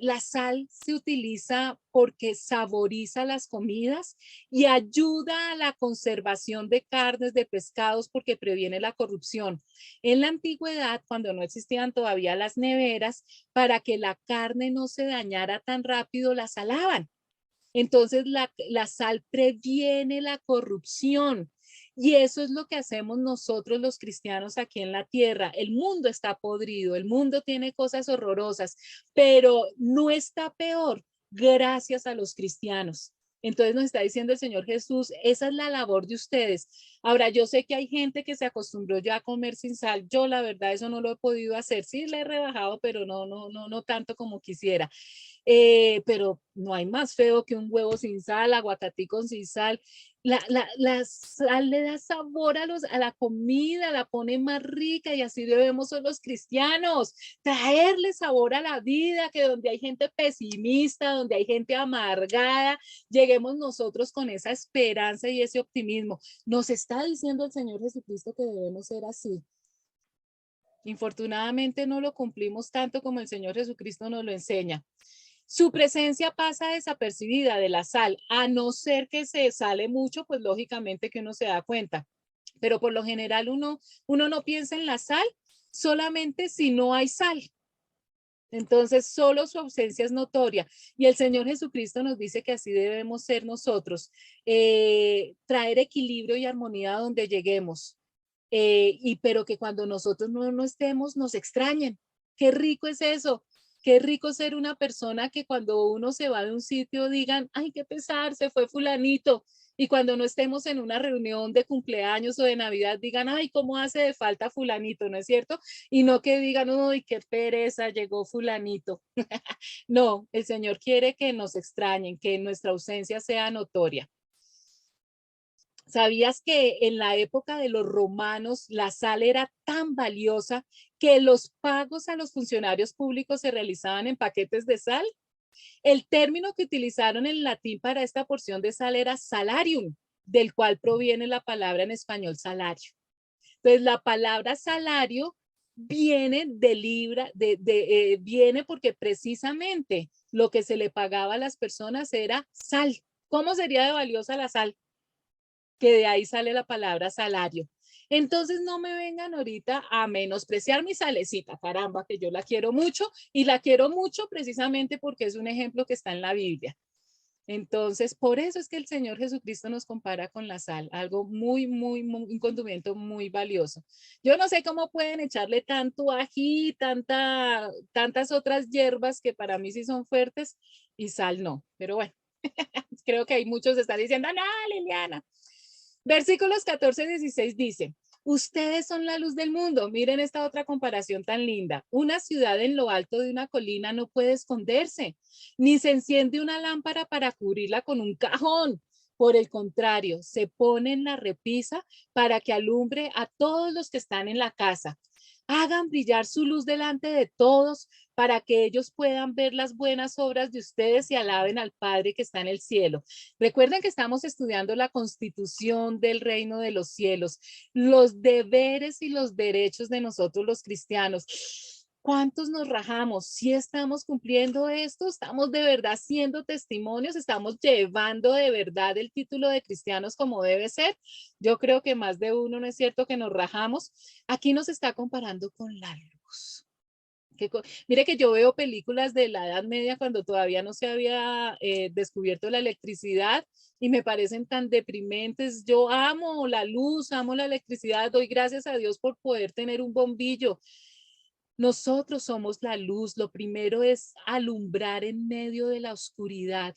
La sal se utiliza porque saboriza las comidas y ayuda a la conservación de carnes, de pescados, porque previene la corrupción. En la antigüedad, cuando no existían todavía las neveras, para que la carne no se dañara tan rápido, la salaban. Entonces la sal previene la corrupción. Y eso es lo que hacemos nosotros los cristianos aquí en la tierra. El mundo está podrido, el mundo tiene cosas horrorosas, pero no está peor gracias a los cristianos. Entonces nos está diciendo el Señor Jesús, esa es la labor de ustedes. Ahora, yo sé que hay gente que se acostumbró ya a comer sin sal. Yo la verdad eso no lo he podido hacer. Sí, le he rebajado, pero no tanto como quisiera. Pero no hay más feo que un huevo sin sal, aguacatico sin sal. La sal le da sabor a la comida, la pone más rica y así debemos ser los cristianos, traerle sabor a la vida, que donde hay gente pesimista, donde hay gente amargada, lleguemos nosotros con esa esperanza y ese optimismo. Nos está diciendo el Señor Jesucristo que debemos ser así. Infortunadamente no lo cumplimos tanto como el Señor Jesucristo nos lo enseña. Su presencia pasa desapercibida de la sal, a no ser que se sale mucho, pues lógicamente que uno se da cuenta. Pero por lo general uno no piensa en la sal solamente si no hay sal. Entonces, solo su ausencia es notoria. Y el Señor Jesucristo nos dice que así debemos ser nosotros, traer equilibrio y armonía donde lleguemos. Pero que cuando nosotros no estemos, nos extrañen. Qué rico es eso. Qué rico ser una persona que cuando uno se va de un sitio digan, ay, qué pesar, se fue fulanito. Y cuando no estemos en una reunión de cumpleaños o de Navidad, digan, ay, ¿cómo hace de falta fulanito? ¿No es cierto? Y no que digan, uy, qué pereza, llegó fulanito. No, el Señor quiere que nos extrañen, que nuestra ausencia sea notoria. ¿Sabías que en la época de los romanos la sal era tan valiosa que los pagos a los funcionarios públicos se realizaban en paquetes de sal? El término que utilizaron en latín para esta porción de sal era salarium, del cual proviene la palabra en español salario. Entonces, la palabra salario viene viene porque precisamente lo que se le pagaba a las personas era sal. ¿Cómo sería de valiosa la sal? Que de ahí sale la palabra salario. Entonces no me vengan ahorita a menospreciar mi salecita, caramba, que yo la quiero mucho y la quiero mucho precisamente porque es un ejemplo que está en la Biblia. Entonces, por eso es que el Señor Jesucristo nos compara con la sal, algo un condimento muy valioso. Yo no sé cómo pueden echarle tanto ají, tantas otras hierbas que para mí sí son fuertes y sal no, pero bueno, creo que hay muchos que están diciendo, no, Liliana. Versículos 14 y 16 dice, ustedes son la luz del mundo. Miren esta otra comparación tan linda. Una ciudad en lo alto de una colina no puede esconderse, ni se enciende una lámpara para cubrirla con un cajón. Por el contrario, se pone en la repisa para que alumbre a todos los que están en la casa. Hagan brillar su luz delante de todos para que ellos puedan ver las buenas obras de ustedes y alaben al Padre que está en el cielo. Recuerden que estamos estudiando la constitución del reino de los cielos, los deberes y los derechos de nosotros los cristianos. ¿Cuántos nos rajamos? Si estamos cumpliendo esto, estamos de verdad siendo testimonios, estamos llevando de verdad el título de cristianos como debe ser. Yo creo que más de uno, ¿no es cierto?, que nos rajamos. Aquí nos está comparando con la luz. Mire que yo veo películas de la Edad Media cuando todavía no se había descubierto la electricidad y me parecen tan deprimentes. Yo amo la luz, amo la electricidad, doy gracias a Dios por poder tener un bombillo. Nosotros somos la luz. Lo primero es alumbrar en medio de la oscuridad.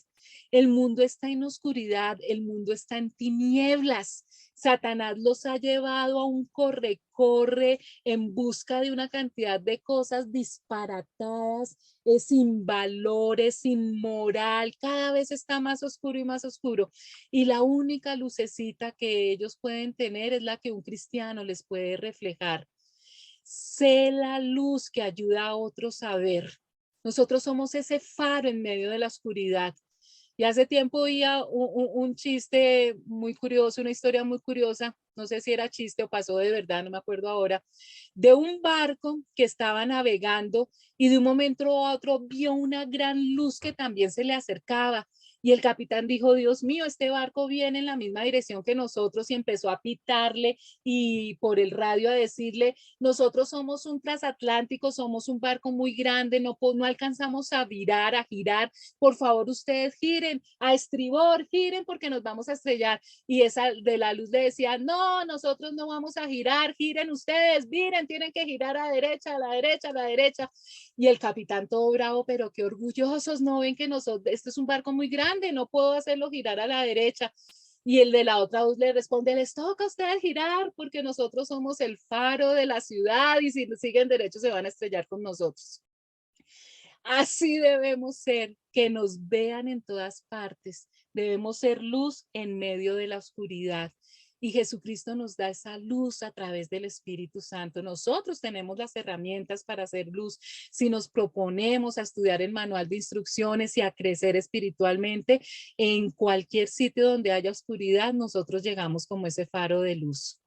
El mundo está en oscuridad, el mundo está en tinieblas. Satanás los ha llevado a un corre-corre en busca de una cantidad de cosas disparatadas, sin valores, sin moral. Cada vez está más oscuro y más oscuro. Y la única lucecita que ellos pueden tener es la que un cristiano les puede reflejar. Sé la luz que ayuda a otros a ver. Nosotros somos ese faro en medio de la oscuridad. Y hace tiempo oía un chiste muy curioso, una historia muy curiosa, no sé si era chiste o pasó de verdad, no me acuerdo ahora, de un barco que estaba navegando y de un momento a otro vio una gran luz que también se le acercaba. Y el capitán dijo, Dios mío, este barco viene en la misma dirección que nosotros y empezó a pitarle y por el radio a decirle, nosotros somos un transatlántico, somos un barco muy grande, no alcanzamos a virar, a girar, por favor ustedes giren, a estribor, giren porque nos vamos a estrellar. Y esa de la luz le decía, no, nosotros no vamos a girar, giren ustedes, miren, tienen que girar a la derecha, a la derecha, a la derecha. Y el capitán todo bravo, pero qué orgullosos, no ven que nosotros, este es un barco muy grande, no puedo hacerlo girar a la derecha. Y el de la otra voz le responde, les toca a ustedes girar porque nosotros somos el faro de la ciudad y si siguen derecho se van a estrellar con nosotros. Así debemos ser, que nos vean en todas partes. Debemos ser luz en medio de la oscuridad. Y Jesucristo nos da esa luz a través del Espíritu Santo. Nosotros tenemos las herramientas para hacer luz. Si nos proponemos a estudiar el manual de instrucciones y a crecer espiritualmente, en cualquier sitio donde haya oscuridad, nosotros llegamos como ese faro de luz.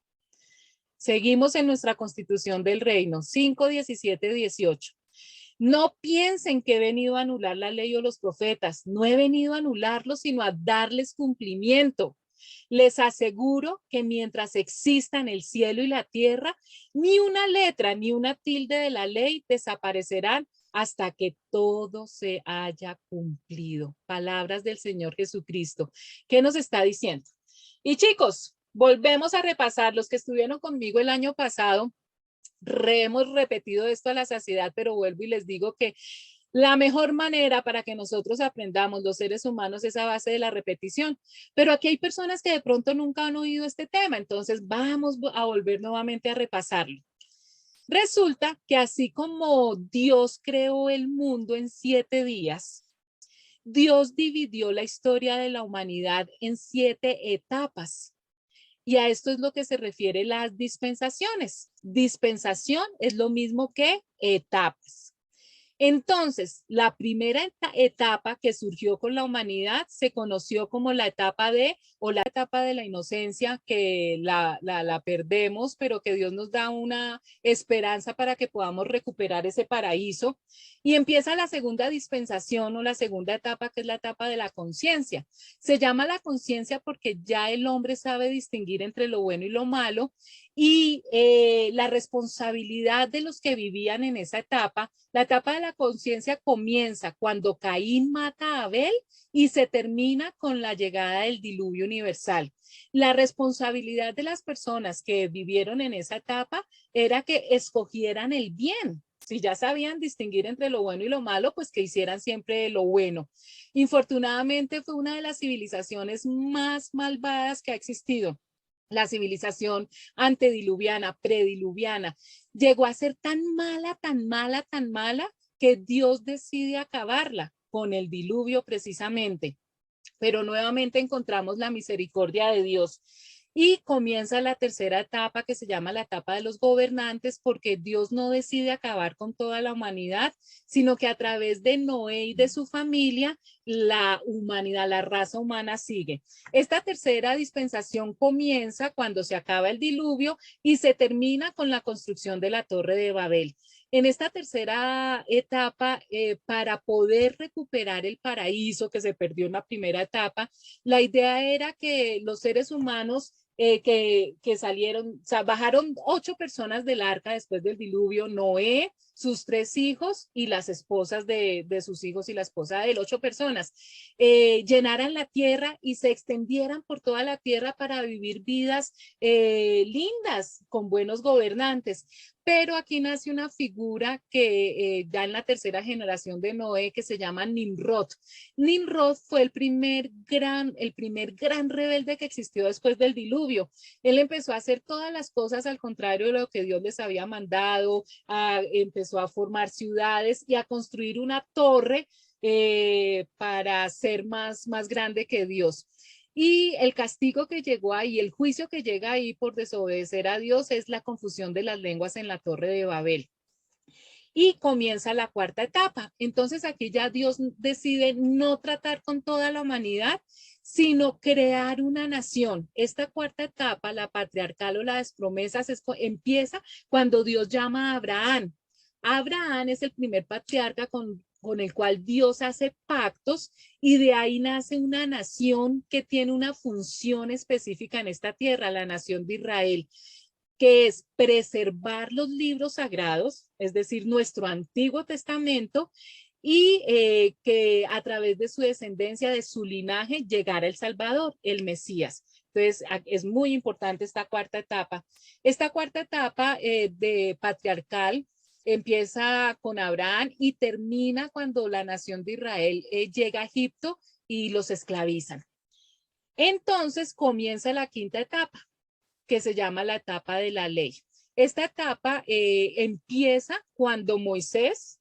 Seguimos en nuestra Constitución del Reino, 5, 17, 18. No piensen que he venido a anular la ley o los profetas. No he venido a anularlos, sino a darles cumplimiento. Les aseguro que mientras existan el cielo y la tierra, ni una letra ni una tilde de la ley desaparecerán hasta que todo se haya cumplido. Palabras del Señor Jesucristo. ¿Qué nos está diciendo? Y chicos, volvemos a repasar los que estuvieron conmigo el año pasado. Hemos repetido esto a la saciedad, pero vuelvo y les digo que La mejor manera para que nosotros aprendamos los seres humanos es a base de la repetición. Pero aquí hay personas que de pronto nunca han oído este tema, entonces vamos a volver nuevamente a repasarlo. Resulta que así como Dios creó el mundo en 7 días, Dios dividió la historia de la humanidad en 7 etapas. Y a esto es lo que se refiere las dispensaciones. Dispensación es lo mismo que etapas. Entonces, la primera etapa que surgió con la humanidad se conoció como la etapa de la inocencia, que la perdemos, pero que Dios nos da una esperanza para que podamos recuperar ese paraíso. Y empieza la segunda dispensación o la segunda etapa, que es la etapa de la conciencia. Se llama la conciencia porque ya el hombre sabe distinguir entre lo bueno y lo malo, y la responsabilidad de los que vivían en esa etapa. La etapa de la conciencia comienza cuando Caín mata a Abel y se termina con la llegada del diluvio universal. La responsabilidad de las personas que vivieron en esa etapa era que escogieran el bien. Si ya sabían distinguir entre lo bueno y lo malo, pues que hicieran siempre lo bueno. Infortunadamente fue una de las civilizaciones más malvadas que ha existido. La civilización antediluviana, prediluviana, llegó a ser tan mala, tan mala, tan mala, que Dios decide acabarla con el diluvio precisamente. Pero nuevamente encontramos la misericordia de Dios. Y comienza la tercera etapa, que se llama la etapa de los gobernantes, porque Dios no decide acabar con toda la humanidad, sino que a través de Noé y de su familia, la humanidad, la raza humana sigue. Esta tercera dispensación comienza cuando se acaba el diluvio y se termina con la construcción de la Torre de Babel. En esta tercera etapa, para poder recuperar el paraíso que se perdió en la primera etapa, la idea era que los seres humanos que salieron, o sea, bajaron 8 personas del arca después del diluvio: Noé, sus 3 hijos y las esposas de sus hijos y la esposa de él, 8 personas, llenaran la tierra y se extendieran por toda la tierra para vivir vidas lindas, con buenos gobernantes. Pero aquí nace una figura que ya en la tercera generación de Noé, que se llama Nimrod. Nimrod fue el primer gran rebelde que existió después del diluvio. Él empezó a hacer todas las cosas al contrario de lo que Dios les había mandado, empezó a formar ciudades y a construir una torre para ser más grande que Dios. Y el castigo que llegó ahí, el juicio que llega ahí por desobedecer a Dios, es la confusión de las lenguas en la Torre de Babel. Y comienza la cuarta etapa. Entonces aquí ya Dios decide no tratar con toda la humanidad, sino crear una nación. Esta cuarta etapa, la patriarcal o las promesas, empieza cuando Dios llama a Abraham. Abraham es el primer patriarca con el cual Dios hace pactos, y de ahí nace una nación que tiene una función específica en esta tierra, la nación de Israel, que es preservar los libros sagrados, es decir, nuestro Antiguo Testamento, y que a través de su descendencia, de su linaje, llegara el Salvador, el Mesías. Entonces, es muy importante esta cuarta etapa. Esta cuarta etapa de patriarcal empieza con Abraham y termina cuando la nación de Israel llega a Egipto y los esclavizan. Entonces comienza la quinta etapa, que se llama la etapa de la ley. Esta etapa empieza cuando Moisés,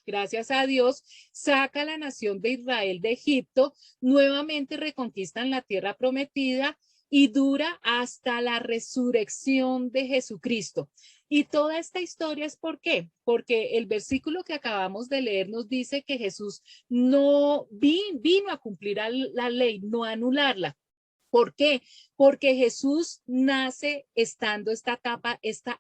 gracias a Dios, saca a la nación de Israel de Egipto, nuevamente reconquistan la tierra prometida y dura hasta la resurrección de Jesucristo. Y toda esta historia es ¿por qué? Porque el versículo que acabamos de leer nos dice que Jesús no vino a cumplir la ley, no a anularla. ¿Por qué? Porque Jesús nace estando esta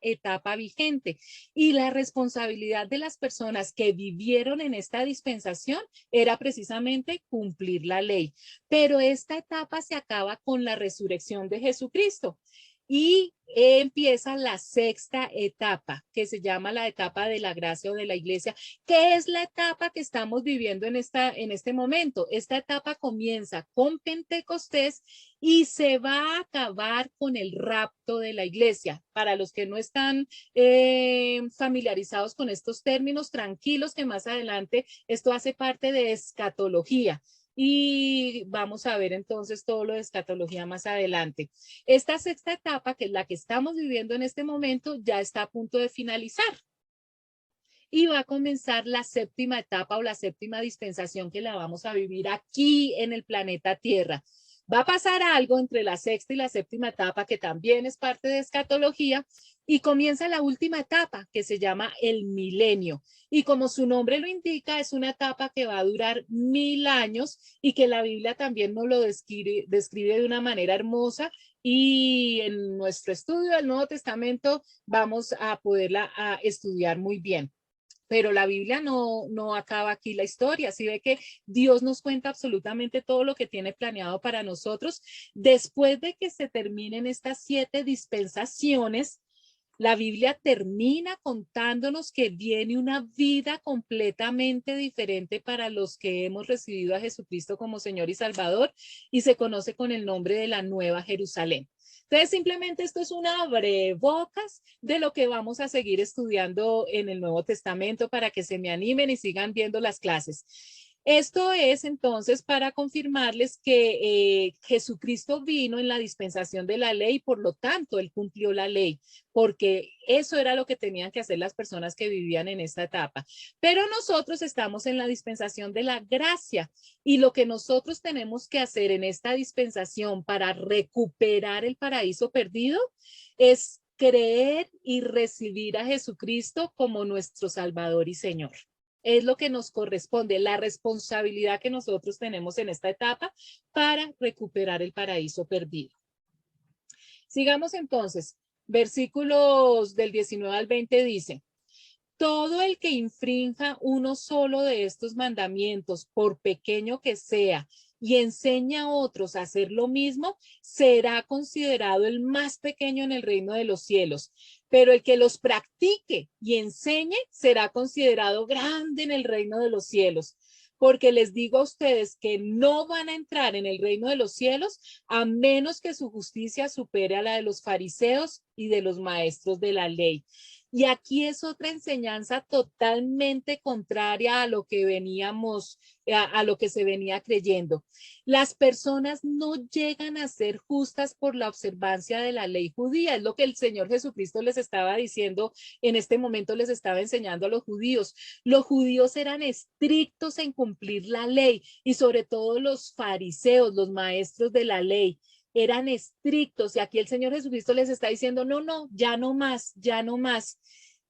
etapa vigente, y la responsabilidad de las personas que vivieron en esta dispensación era precisamente cumplir la ley. Pero esta etapa se acaba con la resurrección de Jesucristo. y empieza la sexta etapa, que se llama la etapa de la gracia o de la iglesia, que es la etapa que estamos viviendo en este momento. Esta etapa comienza con Pentecostés y se va a acabar con el rapto de la iglesia. Para los que no están familiarizados con estos términos, tranquilos que más adelante esto hace parte de escatología. Y vamos a ver entonces todo lo de escatología más adelante. Esta sexta etapa, que es la que estamos viviendo en este momento, ya está a punto de finalizar. Y va a comenzar la séptima etapa o la séptima dispensación que la vamos a vivir aquí en el planeta Tierra. Va a pasar algo entre la sexta y la séptima etapa que también es parte de escatología y comienza la última etapa que se llama el milenio. Y como su nombre lo indica, es una etapa que va a durar 1000 años y que la Biblia también nos lo describe de una manera hermosa. Y en nuestro estudio del Nuevo Testamento vamos a poderla estudiar muy bien. Pero la Biblia no acaba aquí la historia. Así ve que Dios nos cuenta absolutamente todo lo que tiene planeado para nosotros. Después de que se terminen estas 7 dispensaciones, la Biblia termina contándonos que viene una vida completamente diferente para los que hemos recibido a Jesucristo como Señor y Salvador y se conoce con el nombre de la Nueva Jerusalén. Entonces, simplemente esto es un abrebocas de lo que vamos a seguir estudiando en el Nuevo Testamento para que se me animen y sigan viendo las clases. Esto es entonces para confirmarles que Jesucristo vino en la dispensación de la ley, por lo tanto, él cumplió la ley, porque eso era lo que tenían que hacer las personas que vivían en esta etapa. Pero nosotros estamos en la dispensación de la gracia y lo que nosotros tenemos que hacer en esta dispensación para recuperar el paraíso perdido es creer y recibir a Jesucristo como nuestro Salvador y Señor. Es lo que nos corresponde, la responsabilidad que nosotros tenemos en esta etapa para recuperar el paraíso perdido. Sigamos entonces. Versículos del 19 al 20 dice: todo el que infrinja uno solo de estos mandamientos, por pequeño que sea, y enseña a otros a hacer lo mismo, será considerado el más pequeño en el reino de los cielos. Pero el que los practique y enseñe será considerado grande en el reino de los cielos. Porque les digo a ustedes que no van a entrar en el reino de los cielos a menos que su justicia supere a la de los fariseos y de los maestros de la ley. Y aquí es otra enseñanza totalmente contraria a lo que veníamos, a lo que se venía creyendo. Las personas no llegan a ser justas por la observancia de la ley judía. Es lo que el Señor Jesucristo les estaba diciendo en este momento, les estaba enseñando a los judíos. Los judíos eran estrictos en cumplir la ley y sobre todo los fariseos, los maestros de la ley. Eran estrictos y aquí el Señor Jesucristo les está diciendo, no, ya no más, ya no más.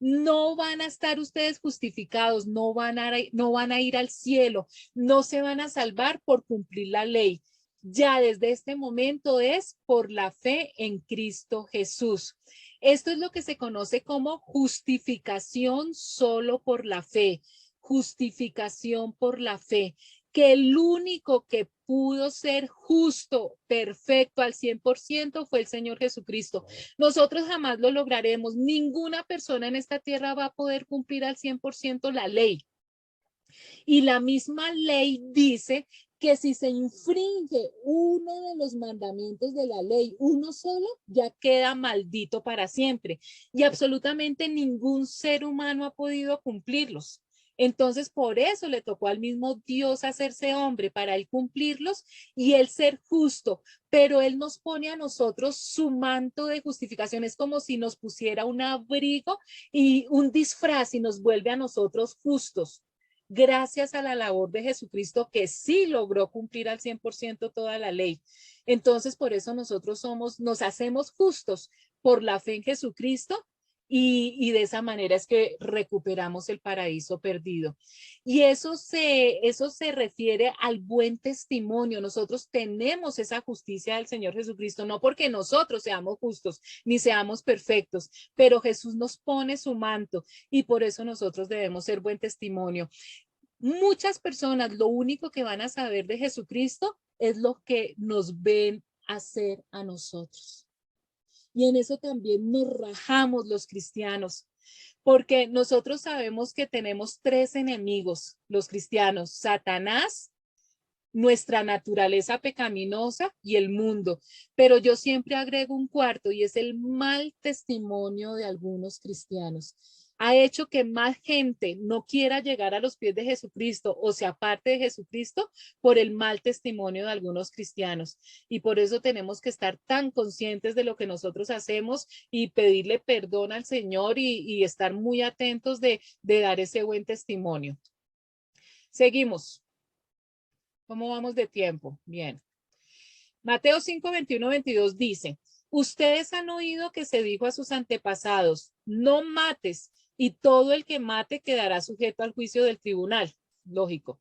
No van a estar ustedes justificados, no van a ir al cielo, no se van a salvar por cumplir la ley. Ya desde este momento es por la fe en Cristo Jesús. Esto es lo que se conoce como justificación solo por la fe, justificación por la fe, que el único que pudo ser justo, perfecto al 100% fue el Señor Jesucristo. Nosotros jamás lo lograremos. Ninguna persona en esta tierra va a poder cumplir al 100% la ley. Y la misma ley dice que si se infringe uno de los mandamientos de la ley, uno solo, ya queda maldito para siempre. Y absolutamente ningún ser humano ha podido cumplirlos. Entonces, por eso le tocó al mismo Dios hacerse hombre, para él cumplirlos y él ser justo. Pero él nos pone a nosotros su manto de justificación. Es como si nos pusiera un abrigo y un disfraz y nos vuelve a nosotros justos. Gracias a la labor de Jesucristo que sí logró cumplir al 100% toda la ley. Entonces, por eso nosotros nos hacemos justos por la fe en Jesucristo y de esa manera es que recuperamos el paraíso perdido. Y eso se refiere al buen testimonio. Nosotros tenemos esa justicia del Señor Jesucristo, no porque nosotros seamos justos ni seamos perfectos, pero Jesús nos pone su manto y por eso nosotros debemos ser buen testimonio. Muchas personas lo único que van a saber de Jesucristo es lo que nos ven hacer a nosotros. Y en eso también nos rajamos los cristianos, porque nosotros sabemos que tenemos tres enemigos, los cristianos: Satanás, nuestra naturaleza pecaminosa y el mundo. Pero yo siempre agrego un cuarto, y es el mal testimonio de algunos cristianos. Ha hecho que más gente no quiera llegar a los pies de Jesucristo o se aparte de Jesucristo por el mal testimonio de algunos cristianos. Y por eso tenemos que estar tan conscientes de lo que nosotros hacemos y pedirle perdón al Señor y estar muy atentos de dar ese buen testimonio. Seguimos. ¿Cómo vamos de tiempo? Bien. Mateo 5, 21, 22 dice: ustedes han oído que se dijo a sus antepasados, no mates, y todo el que mate quedará sujeto al juicio del tribunal. Lógico.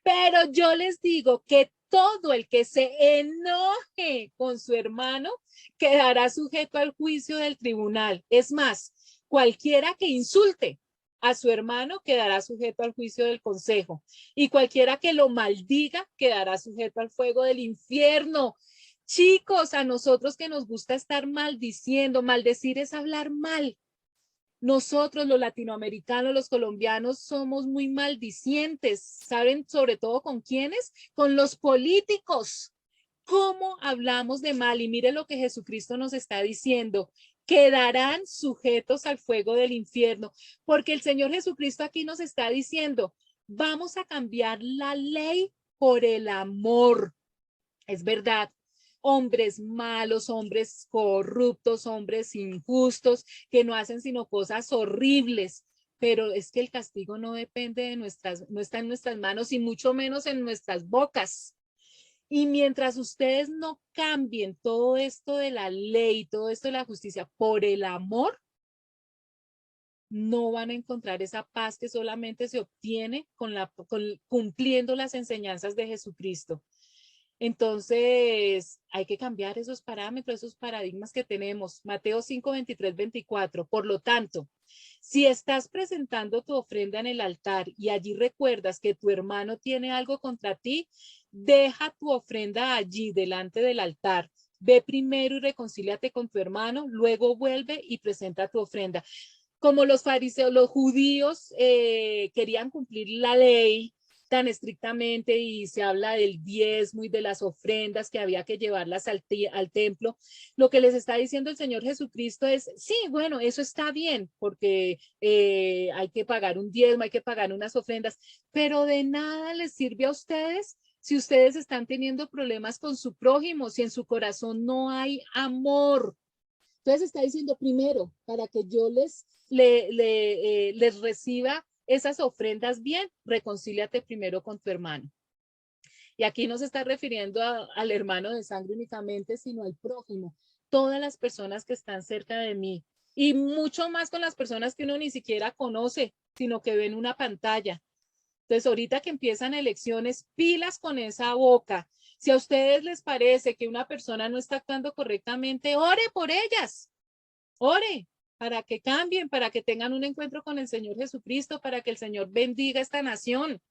Pero yo les digo que todo el que se enoje con su hermano quedará sujeto al juicio del tribunal. Es más, cualquiera que insulte a su hermano quedará sujeto al juicio del consejo, y cualquiera que lo maldiga quedará sujeto al fuego del infierno. Chicos, a nosotros que nos gusta estar maldiciendo, maldecir es hablar mal. Nosotros, los latinoamericanos, los colombianos, somos muy maldicientes. ¿Saben sobre todo con quiénes? Con los políticos. ¿Cómo hablamos de mal? Y mire lo que Jesucristo nos está diciendo: quedarán sujetos al fuego del infierno, porque el Señor Jesucristo aquí nos está diciendo, vamos a cambiar la ley por el amor. Es verdad, hombres malos, hombres corruptos, hombres injustos, que no hacen sino cosas horribles, pero es que el castigo no depende de no está en nuestras manos y mucho menos en nuestras bocas. Y mientras ustedes no cambien todo esto de la ley, todo esto de la justicia por el amor, no van a encontrar esa paz que solamente se obtiene cumpliendo las enseñanzas de Jesucristo. Entonces, hay que cambiar esos parámetros, esos paradigmas que tenemos. Mateo 5, 23, 24. Por lo tanto, si estás presentando tu ofrenda en el altar y allí recuerdas que tu hermano tiene algo contra ti, deja tu ofrenda allí delante del altar. Ve primero y reconcíliate con tu hermano, luego vuelve y presenta tu ofrenda. Como los fariseos, los judíos querían cumplir la ley tan estrictamente, y se habla del diezmo y de las ofrendas que había que llevarlas al templo. Lo que les está diciendo el Señor Jesucristo es, sí, bueno, eso está bien, porque hay que pagar un diezmo, hay que pagar unas ofrendas, pero de nada les sirve a ustedes si ustedes están teniendo problemas con su prójimo, si en su corazón no hay amor. Entonces está diciendo, primero, para que yo les reciba esas ofrendas bien, reconcíliate primero con tu hermano. Y aquí no se está refiriendo al hermano de sangre únicamente, sino al prójimo, todas las personas que están cerca de mí, y mucho más con las personas que uno ni siquiera conoce, sino que ven una pantalla. Entonces, ahorita que empiezan elecciones, pilas con esa boca. Si a ustedes les parece que una persona no está actuando correctamente, ore por ellas, ore para que cambien, para que tengan un encuentro con el Señor Jesucristo, para que el Señor bendiga esta nación.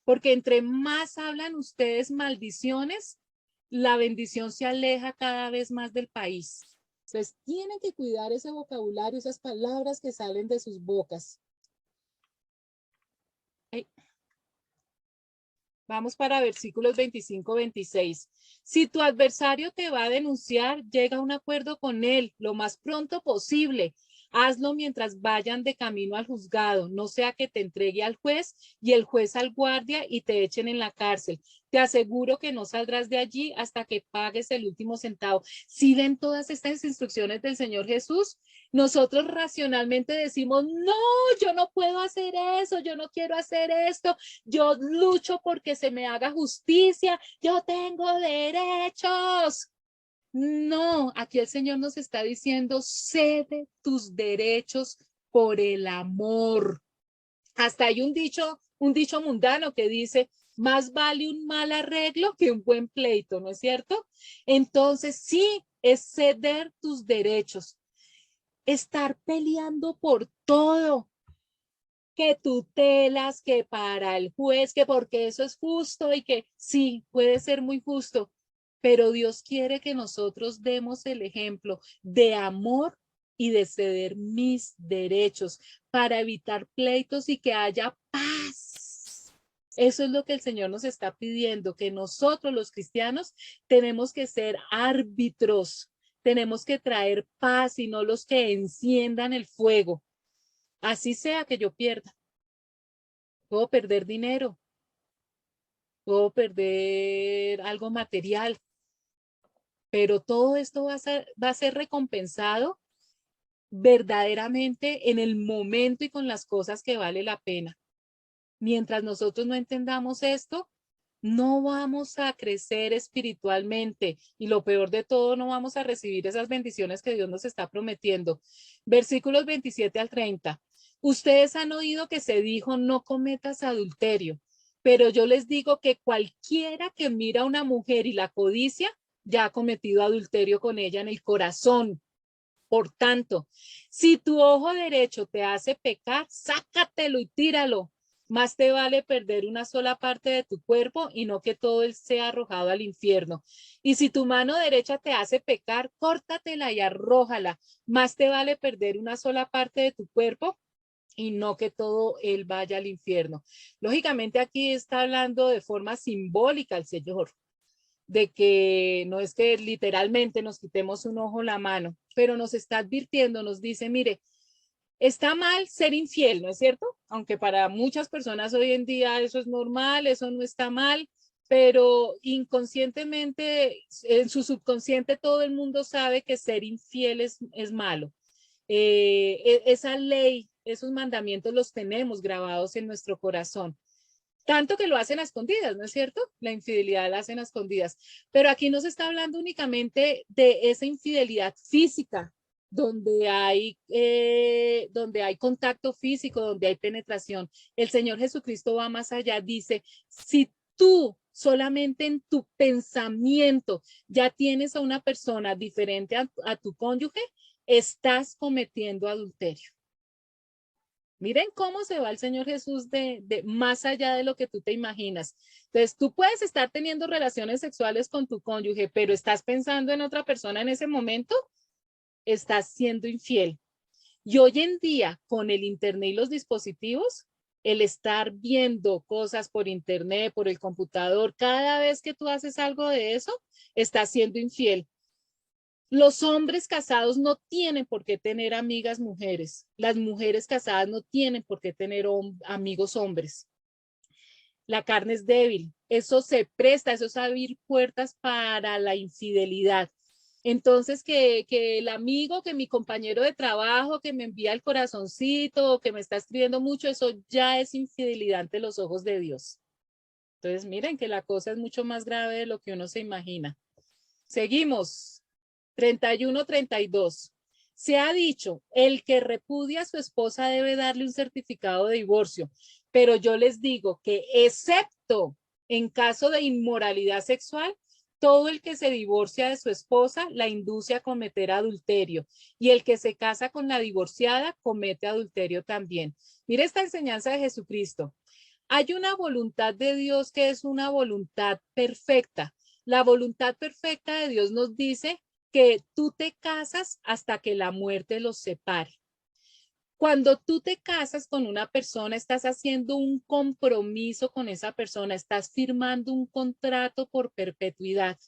Porque entre más hablan ustedes maldiciones, la bendición se aleja cada vez más del país. Entonces, tienen que cuidar ese vocabulario, esas palabras que salen de sus bocas. Vamos para versículos 25, 26. Si tu adversario te va a denunciar, llega a un acuerdo con él lo más pronto posible. Hazlo mientras vayan de camino al juzgado, no sea que te entregue al juez y el juez al guardia y te echen en la cárcel. Te aseguro que no saldrás de allí hasta que pagues el último centavo. Si ven todas estas instrucciones del Señor Jesús, nosotros racionalmente decimos, no, yo no puedo hacer eso, yo no quiero hacer esto, yo lucho porque se me haga justicia, yo tengo derechos. No, aquí el Señor nos está diciendo, cede tus derechos por el amor. Hasta hay un dicho mundano que dice, más vale un mal arreglo que un buen pleito, ¿no es cierto? Entonces, sí, es ceder tus derechos, estar peleando por todo, que tutelas, que para el juez, que porque eso es justo y que sí, puede ser muy justo, pero Dios quiere que nosotros demos el ejemplo de amor y de ceder mis derechos para evitar pleitos y que haya paz. Eso es lo que el Señor nos está pidiendo, que nosotros los cristianos tenemos que ser árbitros, tenemos que traer paz y no los que enciendan el fuego. Así sea que yo pierda. Puedo perder dinero, puedo perder algo material, pero todo esto va a ser recompensado verdaderamente en el momento y con las cosas que vale la pena. Mientras nosotros no entendamos esto, no vamos a crecer espiritualmente y lo peor de todo, no vamos a recibir esas bendiciones que Dios nos está prometiendo. Versículos 27 al 30. Ustedes han oído que se dijo, no cometas adulterio, pero yo les digo que cualquiera que mira a una mujer y la codicia, ya ha cometido adulterio con ella en el corazón. Por tanto, si tu ojo derecho te hace pecar, sácatelo y tíralo. Más te vale perder una sola parte de tu cuerpo y no que todo él sea arrojado al infierno. Y si tu mano derecha te hace pecar, córtatela y arrójala. Más te vale perder una sola parte de tu cuerpo y no que todo él vaya al infierno. Lógicamente aquí está hablando de forma simbólica el Señor, de que no es que literalmente nos quitemos un ojo la mano, pero nos está advirtiendo, nos dice, mire, está mal ser infiel, ¿no es cierto? Aunque para muchas personas hoy en día eso es normal, eso no está mal, pero inconscientemente, en su subconsciente todo el mundo sabe que ser infiel es malo. Esa ley, esos mandamientos los tenemos grabados en nuestro corazón. Tanto que lo hacen a escondidas, ¿no es cierto? La infidelidad la hacen a escondidas. Pero aquí no se está hablando únicamente de esa infidelidad física, donde hay contacto físico, donde hay penetración. El Señor Jesucristo va más allá, dice, si tú solamente en tu pensamiento ya tienes a una persona diferente a tu cónyuge, estás cometiendo adulterio. Miren cómo se va el Señor Jesús de más allá de lo que tú te imaginas. Entonces, tú puedes estar teniendo relaciones sexuales con tu cónyuge, pero estás pensando en otra persona en ese momento, estás siendo infiel. Y hoy en día, con el internet y los dispositivos, el estar viendo cosas por internet, por el computador, cada vez que tú haces algo de eso, estás siendo infiel. Los hombres casados no tienen por qué tener amigas mujeres. Las mujeres casadas no tienen por qué tener amigos hombres. La carne es débil. Eso se presta, eso es abrir puertas para la infidelidad. Entonces, que el amigo, que mi compañero de trabajo, que me envía el corazoncito, que me está escribiendo mucho, eso ya es infidelidad ante los ojos de Dios. Entonces, miren que la cosa es mucho más grave de lo que uno se imagina. Seguimos. 31-32. Se ha dicho, el que repudia a su esposa debe darle un certificado de divorcio, pero yo les digo que excepto en caso de inmoralidad sexual, todo el que se divorcia de su esposa la induce a cometer adulterio y el que se casa con la divorciada comete adulterio también. Mire esta enseñanza de Jesucristo. Hay una voluntad de Dios que es una voluntad perfecta. La voluntad perfecta de Dios nos dice que tú te casas hasta que la muerte los separe. Cuando tú te casas con una persona, estás haciendo un compromiso con esa persona, estás firmando un contrato por perpetuidad.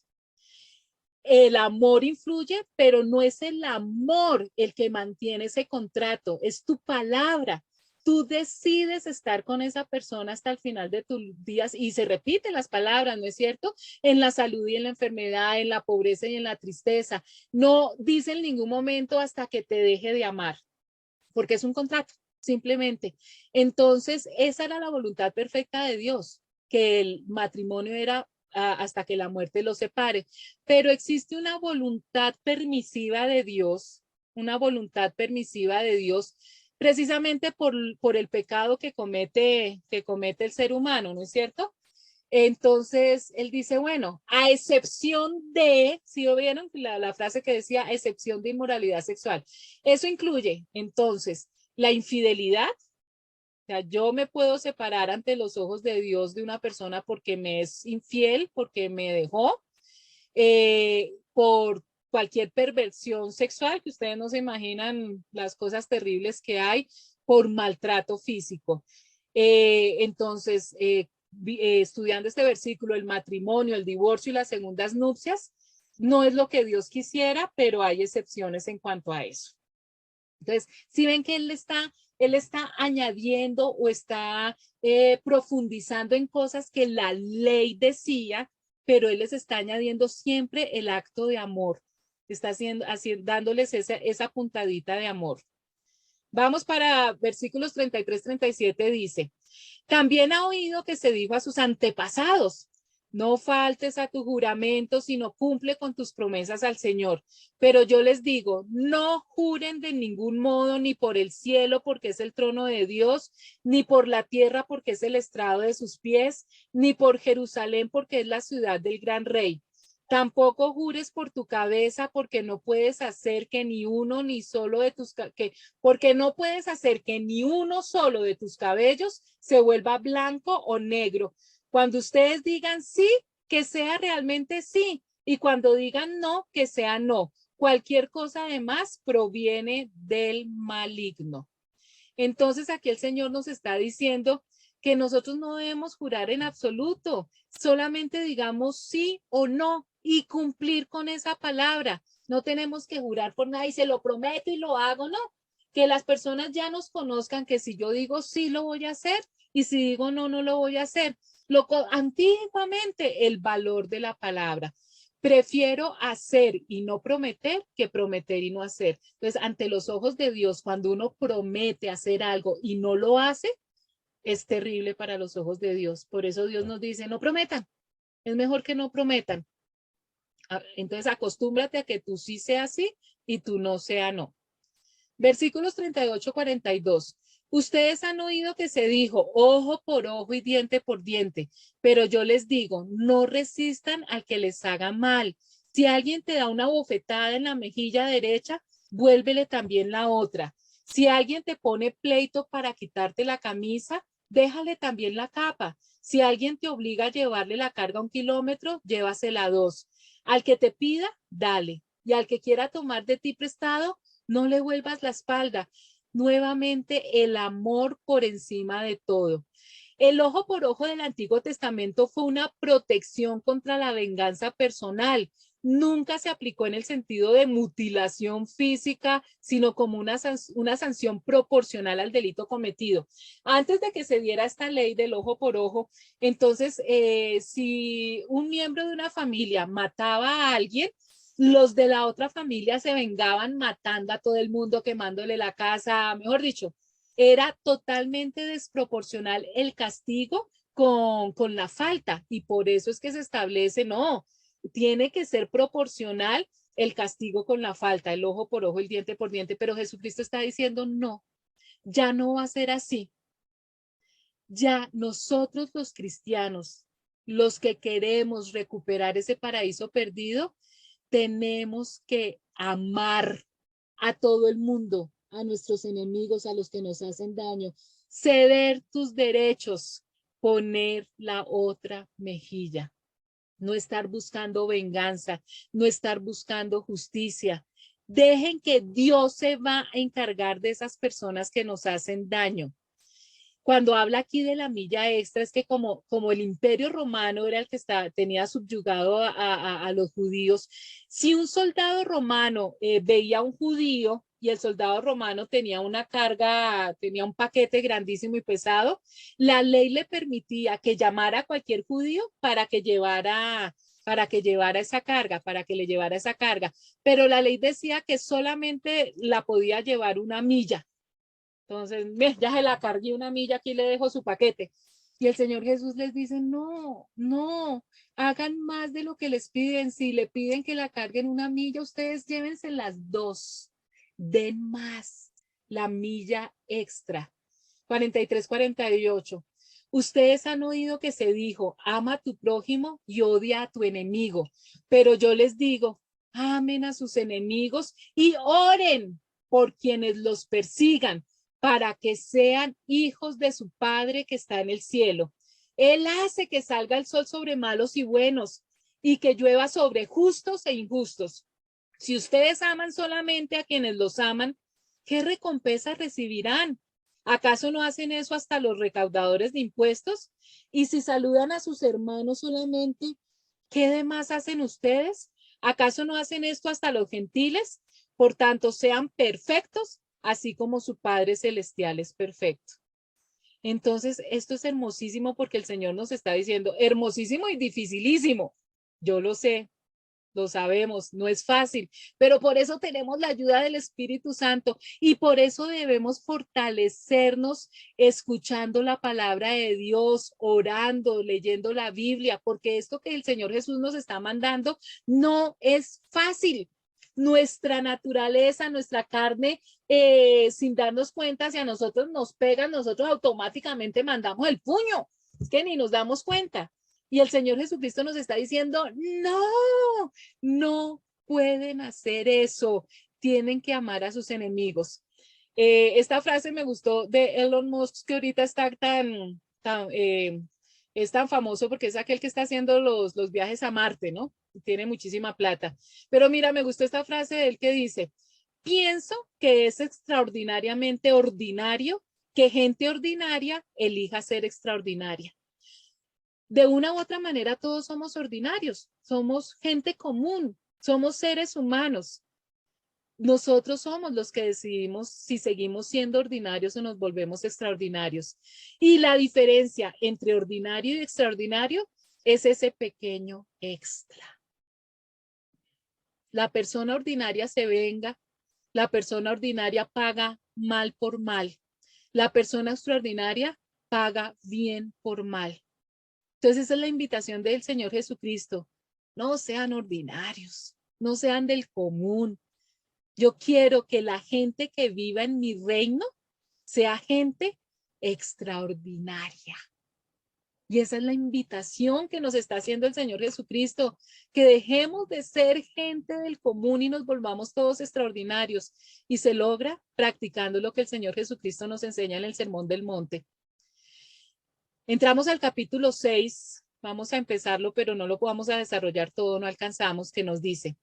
El amor influye, pero no es el amor el que mantiene ese contrato, es tu palabra. Tú decides estar con esa persona hasta el final de tus días y se repiten las palabras, ¿no es cierto? En la salud y en la enfermedad, en la pobreza y en la tristeza. No dice en ningún momento hasta que te deje de amar, porque es un contrato, simplemente. Entonces, esa era la voluntad perfecta de Dios, que el matrimonio era hasta que la muerte los separe. Pero existe una voluntad permisiva de Dios, una voluntad permisiva de Dios precisamente por el pecado que comete el ser humano, ¿no es cierto? Entonces, él dice, bueno, a excepción de, si vieron la frase que decía, a excepción de inmoralidad sexual. Eso incluye, entonces, la infidelidad. O sea, yo me puedo separar ante los ojos de Dios de una persona porque me es infiel, porque me dejó. por cualquier perversión sexual, que ustedes no se imaginan las cosas terribles que hay, por maltrato físico. Entonces, estudiando este versículo, el matrimonio, el divorcio y las segundas nupcias, no es lo que Dios quisiera, pero hay excepciones en cuanto a eso. Entonces, si ven que él está añadiendo o está profundizando en cosas que la ley decía, pero él les está añadiendo siempre el acto de amor. Está dándoles esa puntadita de amor. Vamos para versículos 33, 37, dice, también ha oído que se dijo a sus antepasados, no faltes a tu juramento, sino cumple con tus promesas al Señor. Pero yo les digo, no juren de ningún modo, ni por el cielo, porque es el trono de Dios, ni por la tierra, porque es el estrado de sus pies, ni por Jerusalén, porque es la ciudad del gran rey. Tampoco jures por tu cabeza, porque no puedes hacer que ni uno ni solo de porque no puedes hacer que ni uno solo de tus cabellos se vuelva blanco o negro. Cuando ustedes digan sí, que sea realmente sí, y cuando digan no, que sea no. Cualquier cosa además proviene del maligno. Entonces aquí el Señor nos está diciendo que nosotros no debemos jurar en absoluto, solamente digamos sí o no y cumplir con esa palabra. No tenemos que jurar por nada y se lo prometo y lo hago, no. Que las personas ya nos conozcan que si yo digo sí lo voy a hacer y si digo no, no lo voy a hacer. Antiguamente el valor de la palabra. Prefiero hacer y no prometer que prometer y no hacer. Entonces, ante los ojos de Dios, cuando uno promete hacer algo y no lo hace, es terrible para los ojos de Dios. Por eso Dios nos dice, no prometan. Es mejor que no prometan. Entonces, acostúmbrate a que tú sí sea sí y tú no sea no. Versículos 38, 42. Ustedes han oído que se dijo ojo por ojo y diente por diente, pero yo les digo, no resistan al que les haga mal. Si alguien te da una bofetada en la mejilla derecha, vuélvele también la otra. Si alguien te pone pleito para quitarte la camisa, déjale también la capa. Si alguien te obliga a llevarle la carga 1 kilómetro, llévasela 2. Al que te pida, dale. Y al que quiera tomar de ti prestado, no le vuelvas la espalda. Nuevamente, el amor por encima de todo. El ojo por ojo del Antiguo Testamento fue una protección contra la venganza personal. Nunca se aplicó en el sentido de mutilación física, sino como una sanción proporcional al delito cometido. Antes de que se diera esta ley del ojo por ojo, entonces, si un miembro de una familia mataba a alguien, los de la otra familia se vengaban matando a todo el mundo, quemándole la casa, mejor dicho, era totalmente desproporcional el castigo con la falta y por eso es que se establece, no, tiene que ser proporcional el castigo con la falta, el ojo por ojo, el diente por diente, pero Jesucristo está diciendo, no, ya no va a ser así. Ya nosotros los cristianos, los que queremos recuperar ese paraíso perdido, tenemos que amar a todo el mundo, a nuestros enemigos, a los que nos hacen daño, ceder tus derechos, poner la otra mejilla, no estar buscando venganza, no estar buscando justicia. Dejen que Dios se va a encargar de esas personas que nos hacen daño. Cuando habla aquí de la milla extra, es que como el imperio romano era el que tenía subyugado a los judíos, si un soldado romano veía a un judío y el soldado romano tenía una carga, tenía un paquete grandísimo y pesado, la ley le permitía que llamara a cualquier judío para que llevara esa carga, para que le llevara esa carga. Pero la ley decía que solamente la podía llevar 1 milla. Entonces, ya se la cargué 1 milla, aquí le dejo su paquete. Y el Señor Jesús les dice, no, no, hagan más de lo que les piden. Si le piden que la carguen 1 milla, ustedes llévense las 2. Den más, la milla extra. 43, 48. Ustedes han oído que se dijo, ama a tu prójimo y odia a tu enemigo. Pero yo les digo, amen a sus enemigos y oren por quienes los persigan, para que sean hijos de su Padre que está en el cielo. Él hace que salga el sol sobre malos y buenos y que llueva sobre justos e injustos. Si ustedes aman solamente a quienes los aman, ¿qué recompensa recibirán? ¿Acaso no hacen eso hasta los recaudadores de impuestos? Y si saludan a sus hermanos solamente, ¿qué demás hacen ustedes? ¿Acaso no hacen esto hasta los gentiles? Por tanto, sean perfectos, así como su Padre Celestial es perfecto. Entonces, esto es hermosísimo porque el Señor nos está diciendo, hermosísimo y dificilísimo. Yo lo sé, lo sabemos, no es fácil, pero por eso tenemos la ayuda del Espíritu Santo y por eso debemos fortalecernos escuchando la palabra de Dios, orando, leyendo la Biblia, porque esto que el Señor Jesús nos está mandando no es fácil. Nuestra naturaleza, nuestra carne, sin darnos cuenta, si a nosotros nos pegan, nosotros automáticamente mandamos el puño. Es que ni nos damos cuenta. Y el Señor Jesucristo nos está diciendo, no, no pueden hacer eso. Tienen que amar a sus enemigos. Esta frase me gustó de Elon Musk, que ahorita está es tan famoso porque es aquel que está haciendo los viajes a Marte, ¿no? Tiene muchísima plata. Pero mira, me gustó esta frase de él que dice, pienso que es extraordinariamente ordinario que gente ordinaria elija ser extraordinaria. De una u otra manera todos somos ordinarios, somos gente común, somos seres humanos. Nosotros somos los que decidimos si seguimos siendo ordinarios o nos volvemos extraordinarios. Y la diferencia entre ordinario y extraordinario es ese pequeño extra. La persona ordinaria se venga, la persona ordinaria paga mal por mal, la persona extraordinaria paga bien por mal. Entonces esa es la invitación del Señor Jesucristo. No sean ordinarios, no sean del común. Yo quiero que la gente que viva en mi reino sea gente extraordinaria. Y esa es la invitación que nos está haciendo el Señor Jesucristo, que dejemos de ser gente del común y nos volvamos todos extraordinarios. Y se logra practicando lo que el Señor Jesucristo nos enseña en el Sermón del Monte. Entramos al capítulo 6, vamos a empezarlo, pero no lo vamos a desarrollar todo, no alcanzamos, que nos dice,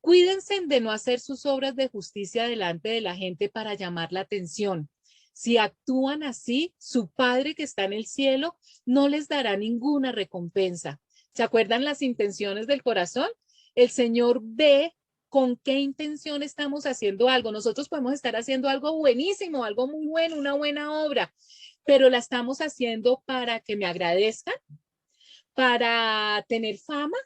cuídense de no hacer sus obras de justicia delante de la gente para llamar la atención. Si actúan así, su Padre que está en el cielo no les dará ninguna recompensa. ¿Se acuerdan las intenciones del corazón? El Señor ve con qué intención estamos haciendo algo. Nosotros podemos estar haciendo algo buenísimo, algo muy bueno, una buena obra, pero la estamos haciendo para que me agradezcan, para tener fama,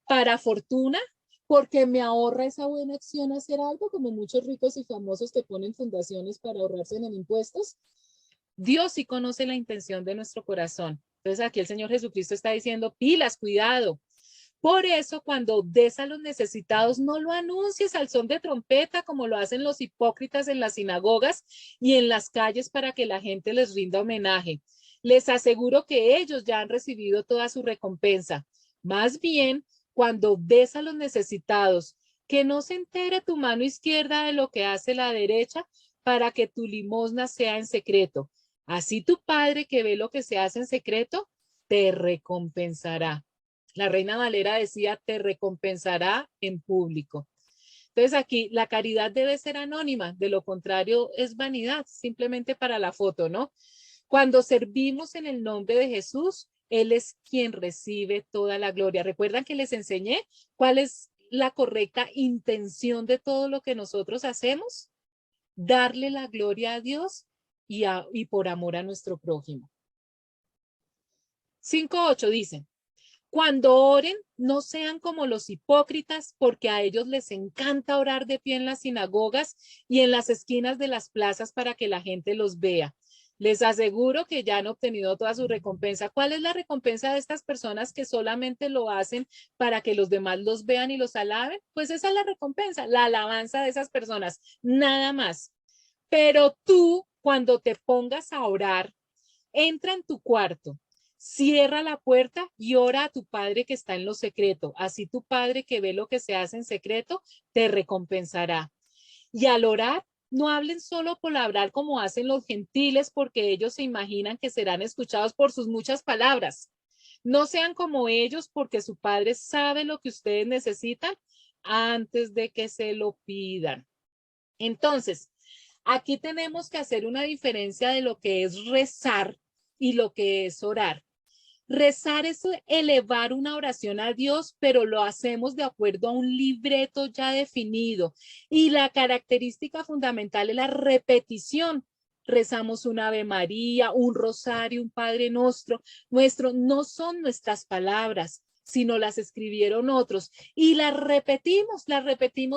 para fortuna, porque me ahorra esa buena acción hacer algo, como muchos ricos y famosos que ponen fundaciones para ahorrarse en impuestos. Dios sí conoce la intención de nuestro corazón. Entonces aquí el Señor Jesucristo está diciendo, pilas, cuidado. Por eso cuando des a los necesitados, no lo anuncies al son de trompeta como lo hacen los hipócritas en las sinagogas y en las calles para que la gente les rinda homenaje. Les aseguro que ellos ya han recibido toda su recompensa. Más bien, cuando des a los necesitados, que no se entere tu mano izquierda de lo que hace la derecha para que tu limosna sea en secreto. Así tu Padre que ve lo que se hace en secreto, te recompensará. La Reina Valera decía, te recompensará en público. Entonces aquí la caridad debe ser anónima, de lo contrario es vanidad, simplemente para la foto, ¿no? Cuando servimos en el nombre de Jesús, Él es quien recibe toda la gloria. ¿Recuerdan que les enseñé cuál es la correcta intención de todo lo que nosotros hacemos? Darle la gloria a Dios y por amor a nuestro prójimo. 5:8 dice, cuando oren, no sean como los hipócritas, porque a ellos les encanta orar de pie en las sinagogas y en las esquinas de las plazas para que la gente los vea. Les aseguro que ya han obtenido toda su recompensa. ¿Cuál es la recompensa de estas personas que solamente lo hacen para que los demás los vean y los alaben? Pues esa es la recompensa, la alabanza de esas personas, nada más. Pero tú, cuando te pongas a orar, entra en tu cuarto, cierra la puerta y ora a tu Padre que está en lo secreto. Así tu Padre que ve lo que se hace en secreto, te recompensará. Y al orar, no hablen solo por hablar como hacen los gentiles, porque ellos se imaginan que serán escuchados por sus muchas palabras. No sean como ellos porque su Padre sabe lo que ustedes necesitan antes de que se lo pidan. Entonces, aquí tenemos que hacer una diferencia de lo que es rezar y lo que es orar. Rezar es elevar una oración a Dios, pero lo hacemos de acuerdo a un libreto ya definido. Y la característica fundamental es la repetición. Rezamos un Ave María, un rosario, un Padre Nuestro. No son nuestras palabras, sino las escribieron otros. Y las repetimos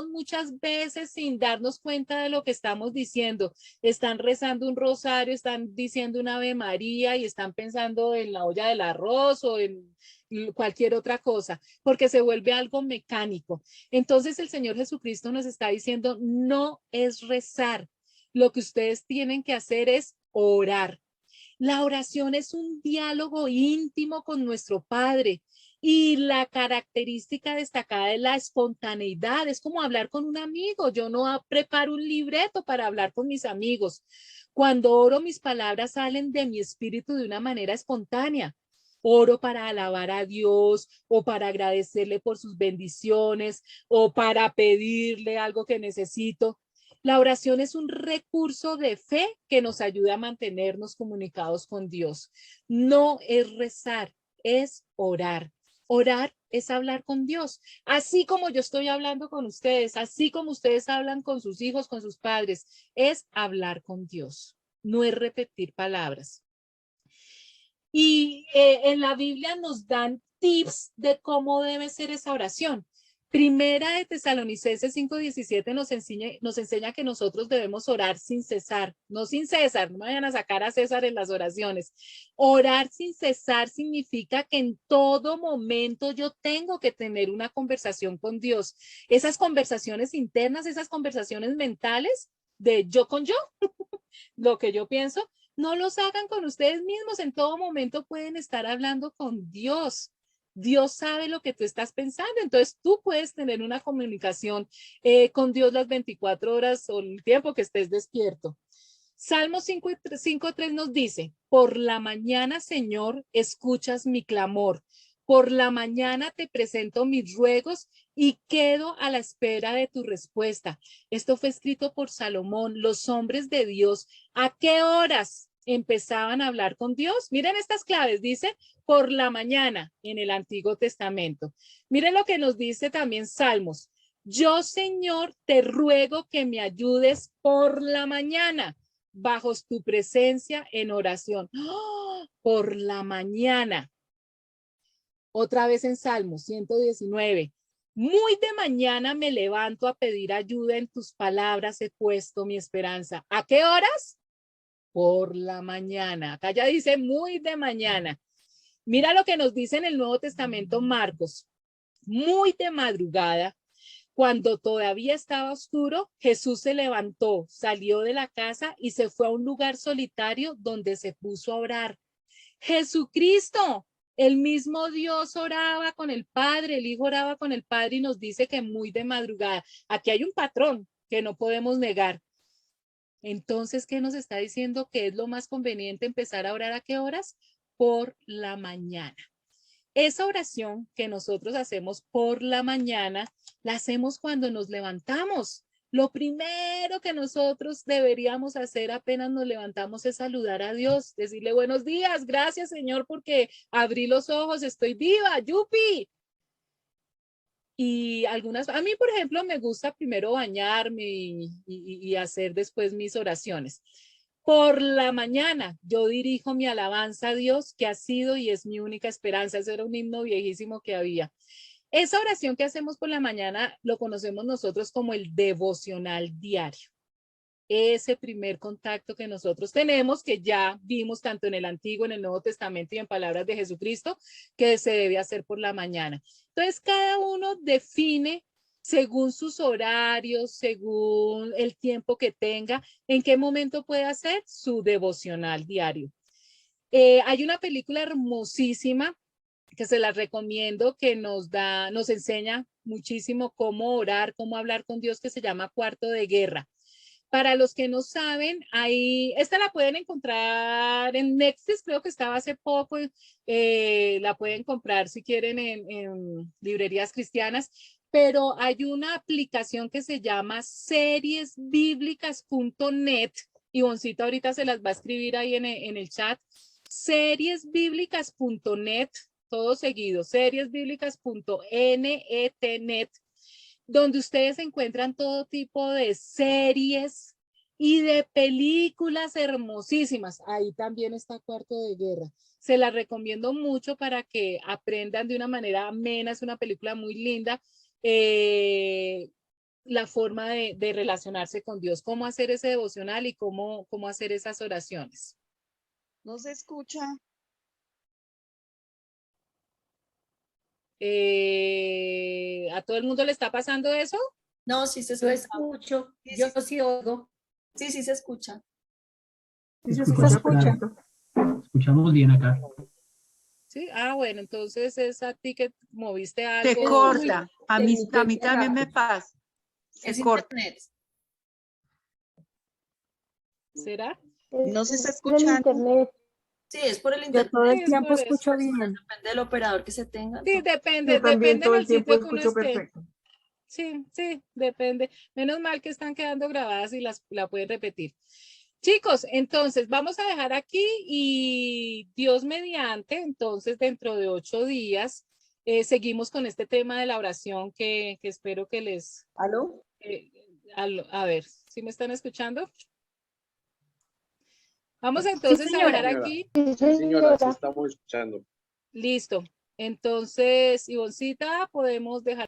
muchas veces sin darnos cuenta de lo que estamos diciendo. Están rezando un rosario, están diciendo una Ave María y están pensando en la olla del arroz o en cualquier otra cosa, porque se vuelve algo mecánico. Entonces el Señor Jesucristo nos está diciendo, no es rezar. Lo que ustedes tienen que hacer es orar. La oración es un diálogo íntimo con nuestro Padre. Y la característica destacada es la espontaneidad, es como hablar con un amigo. Yo no preparo un libreto para hablar con mis amigos. Cuando oro, mis palabras salen de mi espíritu de una manera espontánea. Oro para alabar a Dios o para agradecerle por sus bendiciones o para pedirle algo que necesito. La oración es un recurso de fe que nos ayuda a mantenernos comunicados con Dios. No es rezar, es orar. Orar es hablar con Dios, así como yo estoy hablando con ustedes, así como ustedes hablan con sus hijos, con sus padres, es hablar con Dios, no es repetir palabras. Y en la Biblia nos dan tips de cómo debe ser esa oración. Primera de Tesalonicenses 5:17 nos enseña que nosotros debemos orar sin cesar, no sin César, no me vayan a sacar a César en las oraciones. Orar sin cesar significa que en todo momento yo tengo que tener una conversación con Dios. Esas conversaciones internas, esas conversaciones mentales de yo con yo, lo que yo pienso, no los hagan con ustedes mismos. En todo momento pueden estar hablando con Dios. Dios sabe lo que tú estás pensando, entonces tú puedes tener una comunicación con Dios las 24 horas o el tiempo que estés despierto. Salmo 5:3 nos dice, por la mañana, Señor, escuchas mi clamor. Por la mañana te presento mis ruegos y quedo a la espera de tu respuesta. Esto fue escrito por Salomón. Los hombres de Dios, ¿a qué horas empezaban a hablar con Dios? Miren estas claves, dice por la mañana en el Antiguo Testamento. Miren lo que nos dice también Salmos. Yo, Señor, te ruego que me ayudes por la mañana bajo tu presencia en oración. ¡Oh! Por la mañana. Otra vez en Salmos 119. Muy de mañana me levanto a pedir ayuda, en tus palabras he puesto mi esperanza. ¿A qué horas? Por la mañana. Acá ya dice muy de mañana. Mira lo que nos dice en el Nuevo Testamento Marcos. Muy de madrugada, cuando todavía estaba oscuro, Jesús se levantó, salió de la casa y se fue a un lugar solitario donde se puso a orar. Jesucristo, el mismo Dios oraba con el Padre, el Hijo oraba con el Padre y nos dice que muy de madrugada. Aquí hay un patrón que no podemos negar. Entonces, ¿qué nos está diciendo que es lo más conveniente empezar a orar a qué horas? Por la mañana. Esa oración que nosotros hacemos por la mañana, la hacemos cuando nos levantamos. Lo primero que nosotros deberíamos hacer apenas nos levantamos es saludar a Dios, decirle buenos días, gracias Señor porque abrí los ojos, estoy viva, yupi. Y a mí por ejemplo me gusta primero bañarme y hacer después mis oraciones. Por la mañana yo dirijo mi alabanza a Dios, que ha sido y es mi única esperanza. Ese era un himno viejísimo que había. Esa oración que hacemos por la mañana lo conocemos nosotros como el devocional diario. Ese primer contacto que nosotros tenemos, que ya vimos tanto en el Antiguo, en el Nuevo Testamento y en palabras de Jesucristo, que se debe hacer por la mañana. Entonces, cada uno define según sus horarios, según el tiempo que tenga, en qué momento puede hacer su devocional diario. Hay una película hermosísima que se la recomiendo, que nos enseña muchísimo cómo orar, cómo hablar con Dios, que se llama Cuarto de Guerra. Para los que no saben, ahí, esta la pueden encontrar en Nexus, creo que estaba hace poco, la pueden comprar si quieren en librerías cristianas, pero hay una aplicación que se llama seriesbiblicas.net, Ivoncita ahorita se las va a escribir ahí en el chat, seriesbiblicas.net, todo seguido, seriesbiblicas.net, donde ustedes encuentran todo tipo de series y de películas hermosísimas. Ahí también está Cuarto de Guerra. Se la recomiendo mucho para que aprendan de una manera amena. Es una película muy linda. La forma de relacionarse con Dios, cómo hacer ese devocional y cómo hacer esas oraciones. No se escucha. ¿A todo el mundo le está pasando eso? No, sí se Yo escucha. escucho, Sí, yo sí. sí oigo. Sí, sí se escucha. Sí se escucha. Escuchamos bien acá. Sí, bueno, entonces es a ti que moviste Se algo. corta. A mí Permíteme también me pasa. Es Se corta. internet. ¿Será? No se está Es por el escuchando. internet. Sí, es por el Yo internet. todo el es tiempo por eso. escucho bien. Depende del operador que se tenga. Sí, ¿no? depende, Yo también depende todo del el tiempo sitio que uno escucho esté. perfecto. Sí, sí, depende. Menos mal que están quedando grabadas y la pueden repetir. Chicos, entonces vamos a dejar aquí y Dios mediante, entonces dentro de 8 días seguimos con este tema de la oración que espero que les... ¿Aló? a ver, ¿sí me están escuchando? Vamos entonces a dejar aquí. Sí, Sí, señora, sí señora. estamos escuchando. Listo. Entonces, Ivoncita, podemos dejar